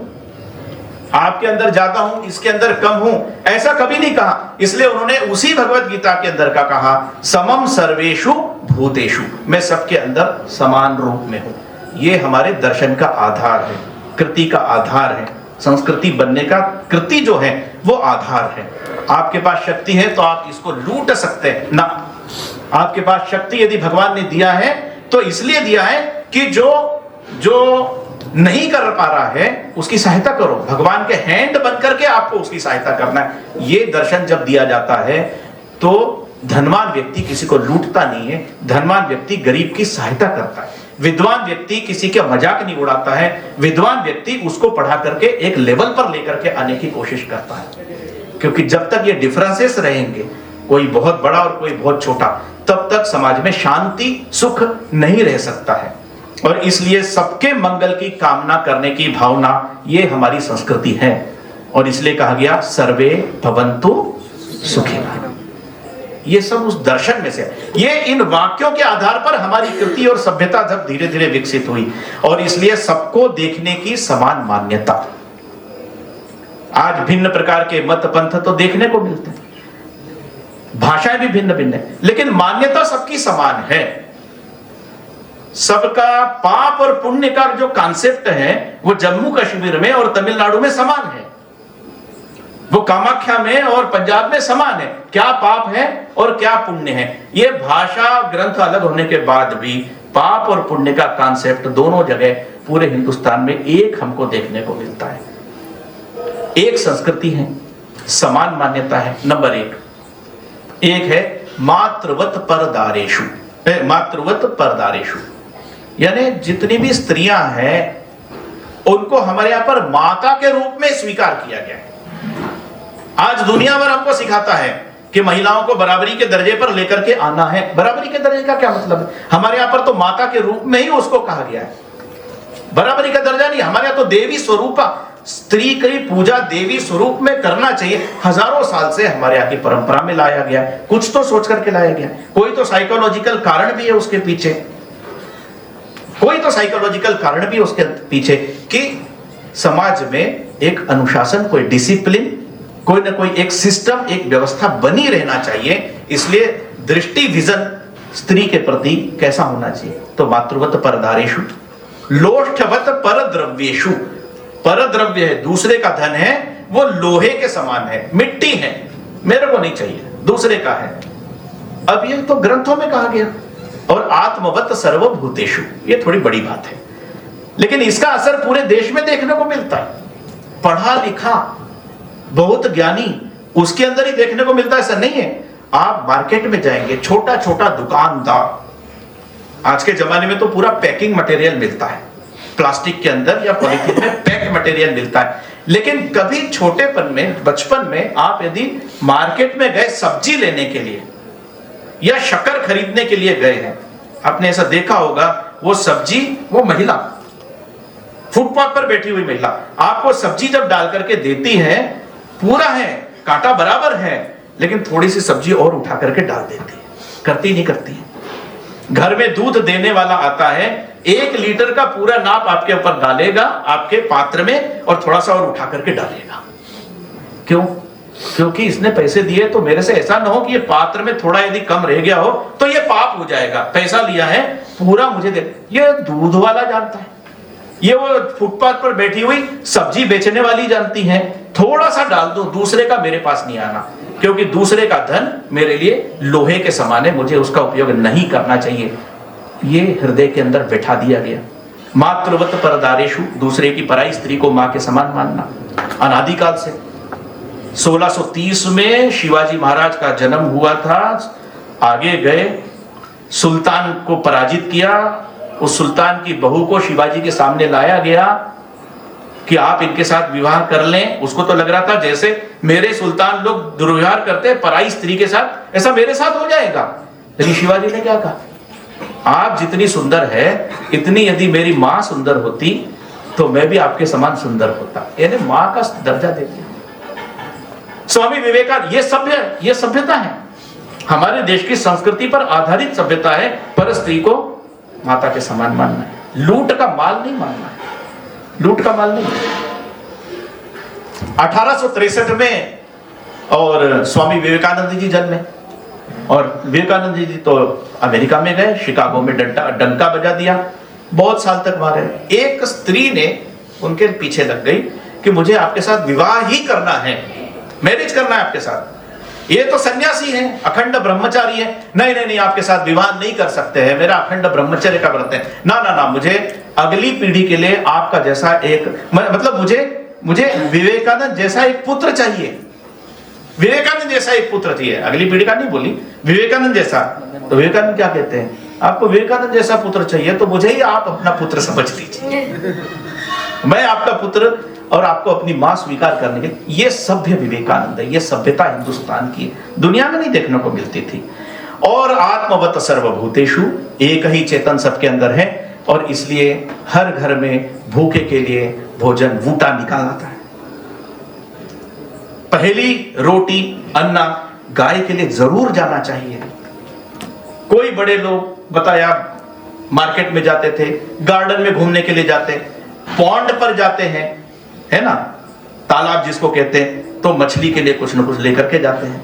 आपके अंदर ज्यादा हूं, इसके अंदर कम हूं, ऐसा कभी नहीं कहा। इसलिए उन्होंने उसी भगवत गीता के अंदर का कहा, समम सर्वेषु भूतेषु, मैं सबके अंदर समान रूप में हूं। ये हमारे दर्शन का आधार है, कृति का आधार है। संस्कृति बनने का कृति जो है वो आधार है। आपके पास शक्ति है तो आप इसको लूट सकते हैं ना। आपके पास शक्ति यदि भगवान ने दिया है तो इसलिए दिया है कि जो नहीं कर पा रहा है उसकी सहायता करो। भगवान के हैंड बन करके आपको उसकी सहायता करना है। ये दर्शन जब दिया जाता है तो धनवान व्यक्ति किसी को लूटता नहीं है, धनवान व्यक्ति गरीब की सहायता करता है। विद्वान व्यक्ति किसी के मजाक नहीं उड़ाता है, विद्वान व्यक्ति उसको पढ़ा करके एक लेवल पर लेकर के आने की कोशिश करता है। क्योंकि जब तक ये डिफरेंसेस रहेंगे, कोई बहुत बड़ा और कोई बहुत छोटा, तब तक समाज में शांति सुख नहीं रह सकता है। और इसलिए सबके मंगल की कामना करने की भावना ये हमारी संस्कृति है। और इसलिए कहा गया सर्वे भवन्तु सुखिनः। ये सब उस दर्शन में से, ये इन वाक्यों के आधार पर हमारी कृति और सभ्यता जब धीरे धीरे विकसित हुई। और इसलिए सबको देखने की समान मान्यता। आज भिन्न प्रकार के मत पंथ तो देखने को मिलते हैं, भाषाएं भी भिन्न भिन्न है, लेकिन मान्यता सबकी समान है। सबका पाप और पुण्य का जो कॉन्सेप्ट है वो जम्मू कश्मीर में और तमिलनाडु में समान है, वो कामाख्या में और पंजाब में समान है। क्या पाप है और क्या पुण्य है, ये भाषा ग्रंथ अलग होने के बाद भी पाप और पुण्य का कॉन्सेप्ट दोनों जगह पूरे हिंदुस्तान में एक हमको देखने को मिलता है। एक संस्कृति है, समान मान्यता है। नंबर एक है मातृवत परदारेषु, मातृवत परदारेषु, यानी जितनी भी स्त्रियां हैं उनको हमारे यहां पर माता के रूप में स्वीकार किया गया है। आज दुनिया भर हमको सिखाता है कि महिलाओं को बराबरी के दर्जे पर लेकर के आना है। बराबरी के दर्जे का क्या मतलब है? हमारे यहां पर तो माता के रूप में ही उसको कहा गया है, बराबरी का दर्जा नहीं। हमारे यहां तो देवी स्वरूपा, स्त्री की पूजा देवी स्वरूप में करना चाहिए। हजारों साल से हमारे यहाँ की परंपरा में लाया गया, कुछ तो सोच करके लाया गया। कोई तो साइकोलॉजिकल कारण भी है उसके पीछे, कोई तो साइकोलॉजिकल कारण भी उसके पीछे कि समाज में एक अनुशासन, कोई डिसिप्लिन, कोई ना कोई एक सिस्टम, एक व्यवस्था बनी रहना चाहिए। इसलिए दृष्टि, विजन स्त्री के प्रति कैसा होना चाहिए? तो मातृवत परदारेषु, लोष्ठवत परद्रव्येषु, परद्रव्य है, दूसरे का धन है, वो लोहे के समान है, मिट्टी है, मेरे को नहीं चाहिए, दूसरे का है। अब ये तो ग्रंथों में कहा गया। और आत्मवत सर्वभूतेषु, ये थोड़ी बड़ी बात है, लेकिन इसका असर पूरे देश में देखने को मिलता है। पढ़ा लिखा बहुत ज्ञानी उसके अंदर ही देखने को मिलता है, ऐसा नहीं है। आप मार्केट में जाएंगे, छोटा छोटा दुकानदार, आज के जमाने में तो पूरा पैकिंग मटेरियल मिलता है, प्लास्टिक के अंदर या पॉलिथीन में पैक मटेरियल मिलता है। लेकिन कभी छोटेपन में, बचपन में आप यदि मार्केट में गए सब्जी लेने के लिए या शक्कर खरीदने के लिए गए हैं, आपने ऐसा देखा होगा, वो सब्जी, वो महिला, फुटपाथ पर बैठी हुई महिला आपको सब्जी जब डाल करके देती है, पूरा है, कांटा बराबर है, लेकिन थोड़ी सी सब्जी और उठा करके डाल देती है, करती नहीं करती है। घर में दूध देने वाला आता है, 1 लीटर का पूरा नाप आपके ऊपर डालेगा, आपके पात्र में, और थोड़ा सा और उठा करके डालेगा। क्यों? क्योंकि इसने पैसे दिए, तो मेरे से ऐसा ना हो कि ये पात्र में थोड़ा यदि कम रह गया हो तो ये पाप हो जाएगा। पैसा लिया है, पूरा मुझे दे। ये दूध वाला जानता है, ये वो फुटपाथ पर बैठी हुई सब्जी बेचने वाली जानती है, थोड़ा सा डाल दूं, दूसरे का मेरे पास नहीं आना, क्योंकि दूसरे का धन मेरे लिए लोहे के समान है, मुझे उसका उपयोग नहीं करना चाहिए। ये हृदय के अंदर बैठा दिया गया। मातृवत परदारेषु, दूसरे की पराई स्त्री को मां के समान मानना, अनादिकाल से। 1630 में शिवाजी महाराज का जन्म हुआ था, आगे गए, सुल्तान को पराजित किया, उस सुल्तान की बहू को शिवाजी के सामने लाया गया कि आप इनके साथ विवाह कर लें। उसको तो लग रहा था जैसे मेरे सुल्तान लोग दुर्व्यवहार करते हैं पराई स्त्री के साथ, ऐसा मेरे साथ हो जाएगा। लेकिन शिवाजी ने क्या कहा, आप जितनी सुंदर है, इतनी यदि मेरी मां सुंदर होती तो मैं भी आपके समान सुंदर होता। यानी मां का दर्जा देते। स्वामी विवेकानंद, ये सभ्यता है, हमारे देश की संस्कृति पर आधारित सभ्यता है, पर स्त्री को माता के समान मानना है, लूट का माल नहीं मानना है, लूट का माल नहीं। 1863 में और स्वामी विवेकानंद जी जन्मे, और विवेकानंद जी तो अमेरिका में गए, शिकागो में डंका बजा दिया, बहुत साल तक वहां रहे। एक स्त्री ने उनके पीछे लग गई कि मुझे आपके साथ विवाह ही करना है, मैरिज करना है आपके साथ। ये तो सन्यासी है, अखंड ब्रह्मचारी है, नहीं नहीं नहीं, आपके साथ विवाह नहीं कर सकते हैं, मेरा अखंड ब्रह्मचर्य का व्रत है। ना ना ना, मुझे अगली पीढ़ी के लिए आपका जैसा एक, मतलब मुझे विवेकानंद जैसा एक पुत्र चाहिए, विवेकानंद जैसा एक पुत्र चाहिए। अगली पीढ़ी का नहीं बोली, विवेकानंद जैसा। तो विवेकानंद क्या कहते हैं, आपको विवेकानंद जैसा पुत्र चाहिए तो मुझे ही आप अपना पुत्र समझ लीजिए, मैं आपका पुत्र, और आपको अपनी मां स्वीकार करने के। ये सभ्य विवेकानंद है, ये सभ्यता हिंदुस्तान की दुनिया में नहीं देखने को मिलती थी। और आत्मवत सर्वभूतेषु, एक ही चेतन सबके अंदर है, और इसलिए हर घर में भूखे के लिए भोजन वूटा निकाला था। पहली रोटी अन्ना गाय के लिए जरूर जाना चाहिए। कोई बड़े लोग बताया मार्केट में जाते थे, गार्डन में घूमने के लिए जाते, पॉन्ड पर जाते हैं, है ना, तालाब जिसको कहते हैं, तो मछली के लिए कुछ न कुछ लेकर के जाते हैं।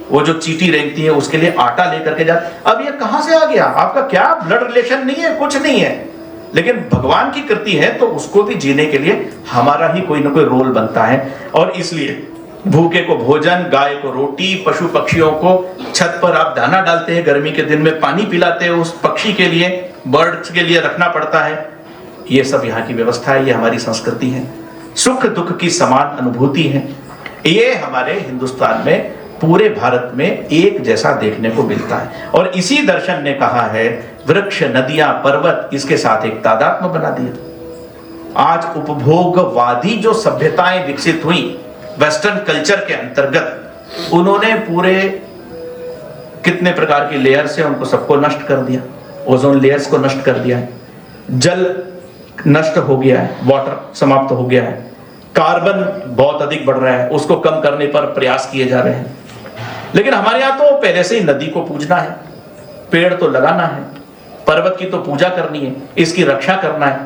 वो जो चींटी रेंगती है उसके लिए आटा लेकर के जाते। अब ये कहां से आ गया, आपका क्या ब्लड रिलेशन नहीं है, कुछ नहीं है, लेकिन भगवान की कृति है तो उसको भी जीने के लिए हमारा ही कोई ना कोई रोल बनता है। और इसलिए भूखे को भोजन, गाय को रोटी, पशु पक्षियों को छत पर आप दाना डालते हैं, गर्मी के दिन में पानी पिलाते हैं, उस पक्षी के लिए, बर्ड्स के लिए रखना पड़ता है। ये सब यहाँ की व्यवस्था है, ये हमारी संस्कृति है, सुख दुख की समान अनुभूति है। ये हमारे हिंदुस्तान में, पूरे भारत में एक जैसा देखने को मिलता है। और इसी दर्शन ने कहा है, वृक्ष, नदियां, पर्वत, इसके साथ एक तादात्म्य बना दिया। आज उपभोगवादी जो सभ्यताएं विकसित हुई वेस्टर्न कल्चर के अंतर्गत, उन्होंने पूरे कितने प्रकार की लेयर से उनको सबको नष्ट कर दिया, ओजोन लेयर्स को नष्ट कर दिया है, जल नष्ट हो गया है, वाटर समाप्त हो गया है, कार्बन बहुत अधिक बढ़ रहा है, उसको कम करने पर प्रयास किए जा रहे हैं। लेकिन हमारे यहाँ तो पहले से ही नदी को पूजना है, पेड़ तो लगाना है, पर्वत की तो पूजा करनी है, इसकी रक्षा करना है,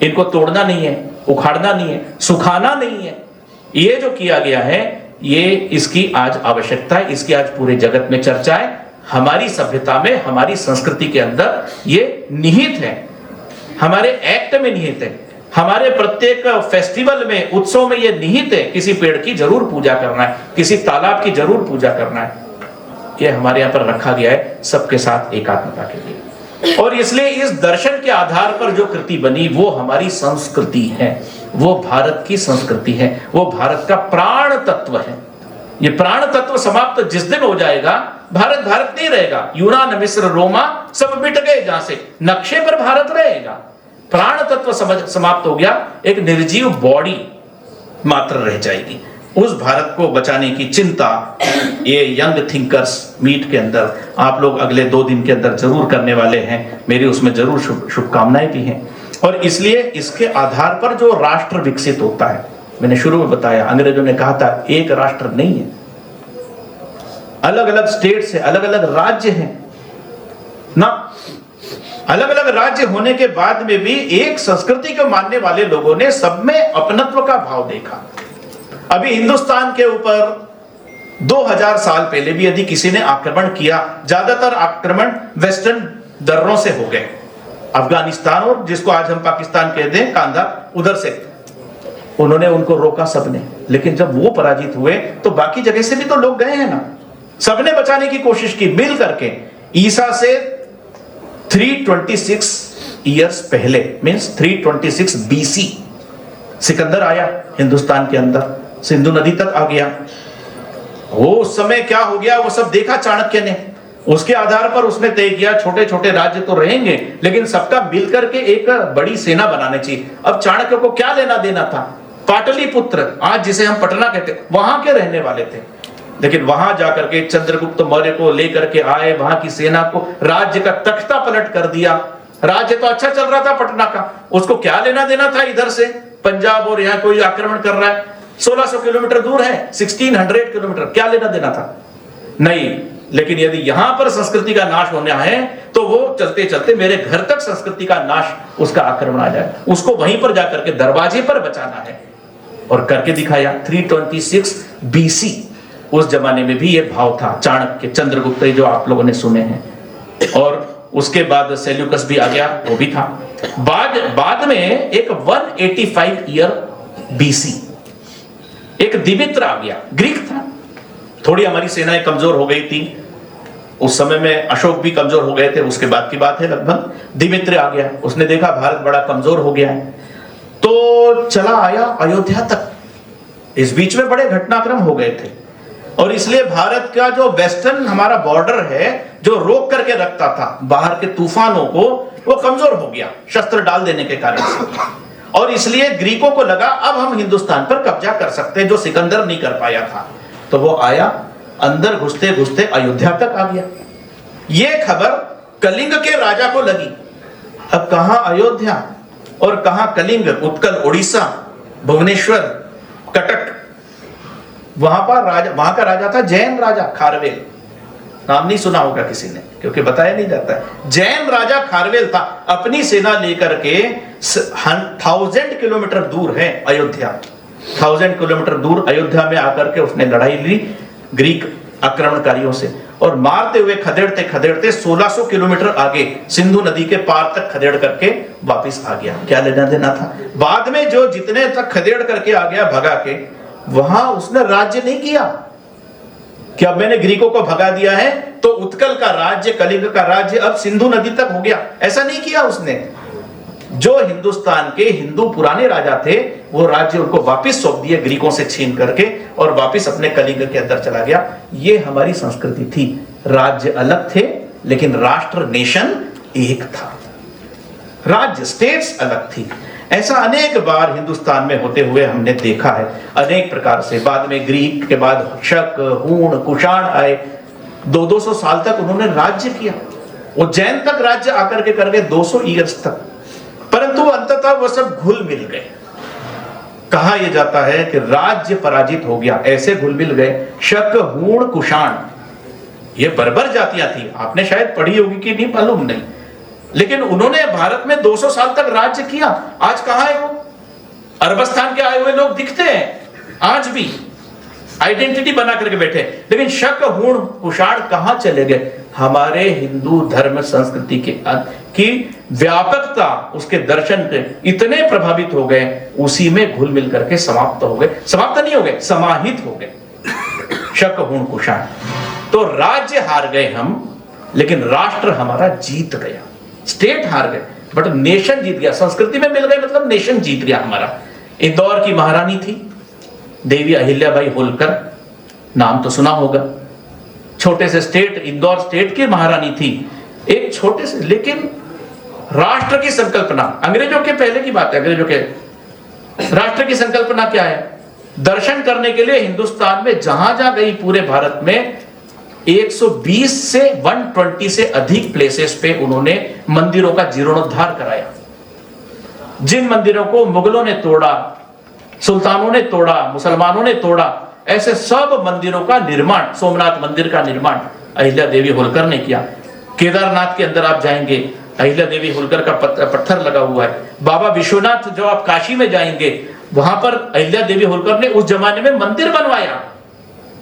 इनको तोड़ना नहीं है, उखाड़ना नहीं है, सुखाना नहीं है। ये जो किया गया है, ये इसकी आज आवश्यकता है, इसकी आज पूरे जगत में चर्चा है, हमारी सभ्यता में, हमारी संस्कृति के अंदर ये निहित है, हमारे एक्ट में निहित है। हमारे प्रत्येक फेस्टिवल में, उत्सव में ये निहित है, किसी पेड़ की जरूर पूजा करना है, किसी तालाब की जरूर पूजा करना है। ये हमारे यहाँ पर रखा गया है सबके साथ एकात्मता के लिए। और इसलिए इस दर्शन के आधार पर जो कृति बनी वो हमारी संस्कृति है, वो भारत की संस्कृति है, वो भारत का प्राण तत्व है। ये प्राण तत्व समाप्त जिस दिन हो जाएगा, भारत भारत नहीं रहेगा। यूनान, मिस्र, रोमा सब मिट गए, जहां से नक्शे पर भारत रहेगा। प्राण तत्व समाप्त हो गया, एक निर्जीव बॉडी मात्र रह जाएगी। उस भारत को बचाने की चिंता ये यंग थिंकर्स मीट के अंदर आप लोग अगले 2 दिन के अंदर जरूर करने वाले हैं। मेरी उसमें जरूर शुभकामनाएं भी हैं। और इसलिए इसके आधार पर जो राष्ट्र विकसित होता है, मैंने शुरू में बताया, अंग्रेजों ने कहा था एक राष्ट्र नहीं है, अलग अलग स्टेट से अलग अलग राज्य हैं ना। अलग अलग राज्य होने के बाद में भी एक संस्कृति को मानने वाले लोगों ने सब में अपनत्व का भाव देखा। अभी हिंदुस्तान के ऊपर 2000 साल पहले भी यदि किसी ने आक्रमण किया, ज्यादातर आक्रमण वेस्टर्न दर्रों से हो गए, अफगानिस्तान और जिसको आज हम पाकिस्तान कहते हैं कांधा, उधर से उन्होंने उनको रोका सबने। लेकिन जब वो पराजित हुए तो बाकी जगह से भी तो लोग गए हैं ना, सबने बचाने की कोशिश की मिल करके। ईसा से 326 ईयर्स पहले, मींस 326 BC सिकंदर आया हिंदुस्तान के अंदर, सिंधु नदी तक आ गया। वो उस समय क्या हो गया वो सब देखा चाणक्य ने। उसके आधार पर उसने तय किया छोटे छोटे राज्य तो रहेंगे लेकिन सबका मिलकर के एक बड़ी सेना बनानी चाहिए। अब चाणक्य को क्या लेना देना था, पाटलिपुत्र आज जिसे हम पटना कहते, वहां के रहने वाले थे, लेकिन वहां जाकर के चंद्रगुप्त मौर्य को लेकर के आए, वहां की सेना को राज्य का तख्ता पलट कर दिया। राज्य तो अच्छा चल रहा था पटना का, उसको क्या लेना देना था इधर से पंजाब और यहाँ कोई आक्रमण कर रहा है, 1600 किलोमीटर दूर है, 1600 किलोमीटर, क्या लेना देना था, नहीं। लेकिन यदि यहां पर संस्कृति का नाश होना है तो वो चलते चलते मेरे घर तक संस्कृति का नाश, उसका आक्रमण आ जाए, उसको वहीं पर जाकर के दरवाजे पर बचाना है। और करके दिखाया 326 BC। उस जमाने में भी ये भाव था, चाणक्य, चंद्रगुप्त जो आप लोगों ने सुने हैं। और उसके बाद सेल्यूकस भी आ गया, वो भी था। बाद में एक 185 ईयर BC एक दिमित्र आ गया, ग्रीक था। थोड़ी हमारी सेनाएं कमजोर हो गई थी उस समय में, अशोक भी कमजोर हो गए थे, उसके बाद की बात है लगभग। दिमित्र आ गया, उसने देखा भारत बड़ा कमजोर हो गया है तो चला आया अयोध्या तक। इस बीच में बड़े घटनाक्रम हो गए थे और इसलिए भारत का जो वेस्टर्न हमारा बॉर्डर है, जो रोक करके रखता था बाहर के तूफानों को, वो कमजोर हो गया शस्त्र डाल देने के कारण से। और इसलिए ग्रीकों को लगा अब हम हिंदुस्तान पर कब्जा कर सकते हैं, जो सिकंदर नहीं कर पाया था। तो वो आया, अंदर घुसते घुसते अयोध्या तक आ गया। ये खबर कलिंग के राजा को लगी। अब कहां अयोध्या और कहां कलिंग, उत्कल, उड़ीसा, भुवनेश्वर, कटक, वहां का राजा था जैन राजा खारवेल। नाम नहीं सुना होगा किसी ने क्योंकि बताया नहीं जाता है। जैन राजा खारवेल था, अपनी सेना लेकर के 1000 किलोमीटर दूर है अयोध्या, 1000 किलोमीटर दूर अयोध्या में आकर के उसने लड़ाई ली ग्रीक आक्रमणकारियों से और मारते हुए खदेड़ते खदेड़ते 1600 किलोमीटर आगे सिंधु नदी के पार तक खदेड़ करके वापस आ गया। क्या लेना देना था। बाद में जो जितने तक खदेड़ करके आ गया भगा के, वहां उसने राज्य नहीं किया कि अब मैंने ग्रीकों को भगा दिया है तो उत्कल का राज्य, कलिंग का राज्य अब सिंधु नदी तक हो गया, ऐसा नहीं किया उसने। जो हिंदुस्तान के हिंदू पुराने राजा थे वो राज्य उनको वापस सौंप दिए ग्रीकों से छीन करके और वापस अपने कलिंग के अंदर चला गया। ये हमारी संस्कृति थी। राज्य अलग थे लेकिन राष्ट्र, नेशन एक था, राज्य, स्टेट्स अलग थी। ऐसा अनेक बार हिंदुस्तान में होते हुए हमने देखा है अनेक प्रकार से। बाद में ग्रीक के बाद शक, हूण, कुषाण आए, 200 साल तक उन्होंने राज्य किया। वो जैन तक राज्य आकर के कर गए 200 ईयर्स तक, परंतु अंततः वो सब घुल मिल गए। कहा यह जाता है कि राज्य पराजित हो गया, ऐसे घुल मिल गए। शक, हूण, कुषाण, ये बर्बर जातियां थी, आपने शायद पढ़ी होगी कि नहीं मालूम नहीं, लेकिन उन्होंने भारत में 200 साल तक राज्य किया। आज कहां है वो? अरबस्तान के आए हुए लोग दिखते हैं आज भी, आइडेंटिटी बना करके बैठे, लेकिन शक, हूण, कुषाण कहां चले गए? हमारे हिंदू धर्म संस्कृति के कि व्यापकता उसके दर्शन के इतने प्रभावित हो गए, उसी में घुल मिल करके समाप्त हो गए, समाप्त नहीं हो गए, समाहित हो गए। शक हुण कुषाण। तो राज्य हार गए हम, लेकिन राष्ट्र हमारा जीत गया। स्टेट हार गए बट नेशन जीत गया। संस्कृति में मिल गए मतलब नेशन जीत गया हमारा। इंदौर की महारानी थी देवी अहिल्याबाई होलकर, नाम तो सुना होगा। छोटे से स्टेट, इंदौर स्टेट की महारानी थी, एक छोटे से, लेकिन राष्ट्र की संकल्पना, अंग्रेजों के पहले की बात है, अंग्रेजों के राष्ट्र की संकल्पना क्या है? दर्शन करने के लिए हिंदुस्तान में जहां जहां गई पूरे भारत में 120 से 120 से अधिक प्लेसेस पे उन्होंने मंदिरों का जीर्णोद्धार कराया। जिन मंदिरों को मुगलों ने तोड़ा, सुल्तानों ने तोड़ा, मुसलमानों ने तोड़ा, ऐसे सब मंदिरों का निर्माण, सोमनाथ मंदिर का निर्माण अहिल्या देवी होलकर ने किया। केदारनाथ के अंदर आप जाएंगे, अहिल्या देवी होलकर का पत्थर लगा हुआ है। बाबा विश्वनाथ, जो आप काशी में जाएंगे, वहां पर अहिल्या देवी होलकर ने उस जमाने में मंदिर बनवाया।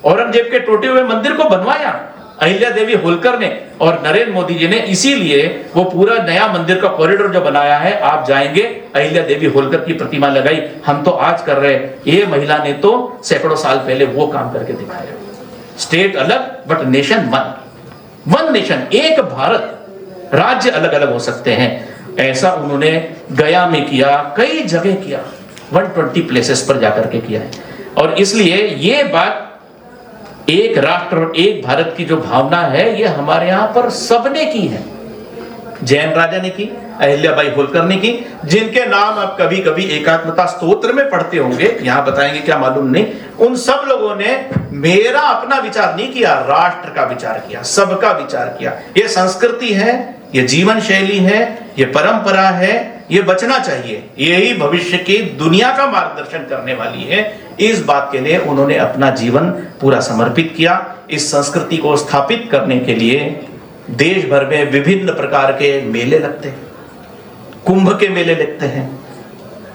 औरंगजेब के टूटे हुए मंदिर को बनवाया अहिल्या देवी होलकर ने। और नरेंद्र मोदी जी ने इसीलिए वो पूरा नया मंदिर का कॉरिडोर जो बनाया है, आप जाएंगे अहिल्या देवी होलकर की प्रतिमा लगाई। हम तो आज कर रहे हैं, ये महिला ने तो सैकड़ों साल पहले वो काम करके दिखाया। स्टेट अलग but nation one, one nation, एक भारत। राज्य अलग अलग हो सकते हैं, ऐसा उन्होंने गया में किया, कई जगह किया, 120 प्लेसेस पर जाकर के किया है। और इसलिए ये बात, एक राष्ट्र और एक भारत की जो भावना है, ये हमारे यहां पर सबने की है। जैन राजा ने की, अहिल्याबाई होलकर ने की, जिनके नाम आप कभी कभी एकात्मता स्तोत्र में पढ़ते होंगे, यहां बताएंगे क्या मालूम नहीं। उन सब लोगों ने मेरा अपना विचार नहीं किया, राष्ट्र का विचार किया, सबका विचार किया। ये संस्कृति है, ये जीवन शैली है, ये परंपरा है, ये बचना चाहिए, यही भविष्य की दुनिया का मार्गदर्शन करने वाली है। इस बात के लिए उन्होंने अपना जीवन पूरा समर्पित किया। इस संस्कृति को स्थापित करने के लिए देश भर में विभिन्न प्रकार के मेले लगते हैं, कुंभ के मेले लगते हैं,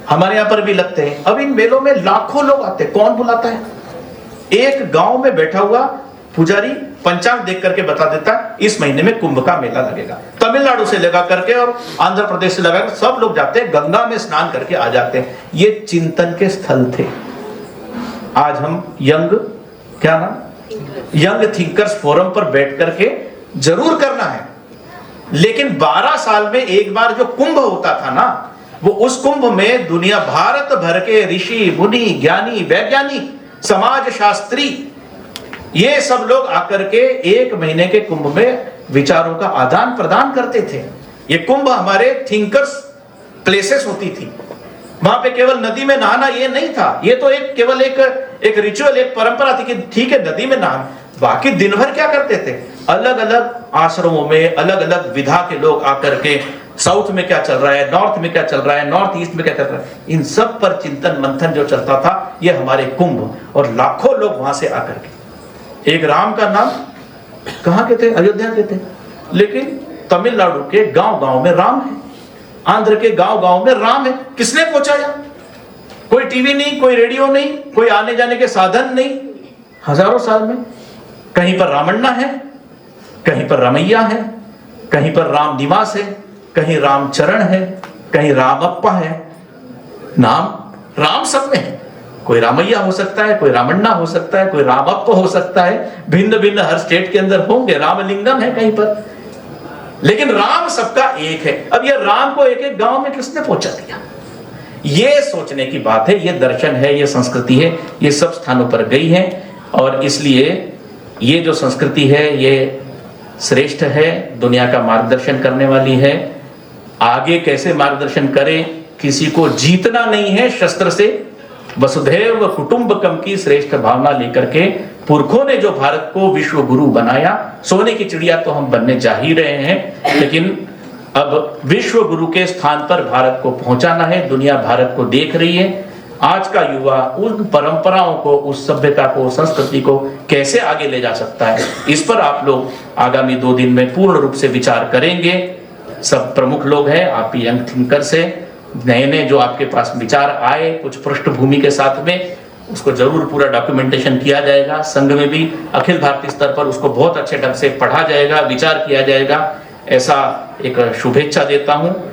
हमारे यहां पर भी लगते हैं। अब इन मेलों में लाखों लोग आते हैं, कौन बुलाता है? एक गांव में बैठा हुआ पुजारी पंचांग देख करके बता देता है इस महीने में कुंभ का मेला लगेगा। तमिलनाडु से लगा करके और आंध्र प्रदेश से लगा कर सब लोग जाते हैं, गंगा में स्नान करके आ जाते हैं। ये चिंतन के स्थल थे। आज हम यंग थिंकर्स फोरम पर बैठ करके जरूर करना है, लेकिन 12 साल में एक बार जो कुंभ होता था ना, वो उस कुंभ में दुनिया भारत भर के ऋषि मुनि, ज्ञानी, वैज्ञानिक, समाज शास्त्री, ये सब लोग आकर के एक महीने के कुंभ में विचारों का आदान प्रदान करते थे। ये कुंभ हमारे थिंकर्स प्लेसेस होती थी। वहां पे केवल नदी में नहाना ये नहीं था, ये तो केवल एक रिचुअल, एक परंपरा थी कि ठीक है नदी में नहाना। बाकी दिन भर क्या करते थे? अलग अलग आश्रमों में अलग अलग विधा के लोग आकर के, साउथ में क्या चल रहा है, नॉर्थ में क्या चल रहा है, नॉर्थ ईस्ट में क्या चल रहा है, इन सब पर चिंतन मंथन जो चलता था, ये हमारे कुंभ। और लाखों लोग वहां से आकर के, एक राम का नाम कहां के थे? अयोध्या के थे, लेकिन तमिलनाडु के गांव गांव में राम है, आंध्र के गांव गांव में राम है। किसने पहुंचाया? कोई टीवी नहीं, कोई रेडियो नहीं, कोई आने जाने के साधन नहीं। हजारों साल में कहीं पर रामण्णा है, कहीं पर रामैया है, कहीं पर राम निवास है, कहीं रामचरण है, कहीं रामप्पा है। नाम राम सब में है। कोई रामैया हो सकता है, कोई रामण्णा हो सकता है, कोई रामप्पा हो सकता है, भिन्न भिन्न हर स्टेट के अंदर होंगे, रामलिंगम है कहीं पर, लेकिन राम सबका एक है। अब ये राम को एक एक गांव में किसने पहुंचा दिया? ये सोचने की बात है, ये दर्शन है, ये संस्कृति है, ये सब स्थानों पर गई है। और इसलिए ये जो संस्कृति है ये श्रेष्ठ है, दुनिया का मार्गदर्शन करने वाली है। आगे कैसे मार्गदर्शन करें? किसी को जीतना नहीं है शस्त्र से, वसुधैव कुटुंबकम की श्रेष्ठ भावना लेकर के पुरखों ने जो भारत को विश्व गुरु बनाया, सोने की चिड़िया तो हम बनने जा ही रहे हैं, लेकिन अब विश्व गुरु के स्थान पर भारत को पहुंचाना है। दुनिया भारत को देख रही है। आज का युवा उन परंपराओं को, उस सभ्यता को, संस्कृति को कैसे आगे ले जा सकता है, इस पर आप लोग आगामी 2 दिन में पूर्ण रूप से विचार करेंगे। सब प्रमुख लोग हैं, आप यंग थिंकर से नए नए जो आपके पास विचार आए, कुछ पृष्ठभूमि के साथ में, उसको जरूर पूरा डॉक्यूमेंटेशन किया जाएगा। संघ में भी अखिल भारतीय स्तर पर उसको बहुत अच्छे ढंग से पढ़ा जाएगा, विचार किया जाएगा। ऐसा एक शुभेच्छा देता हूं।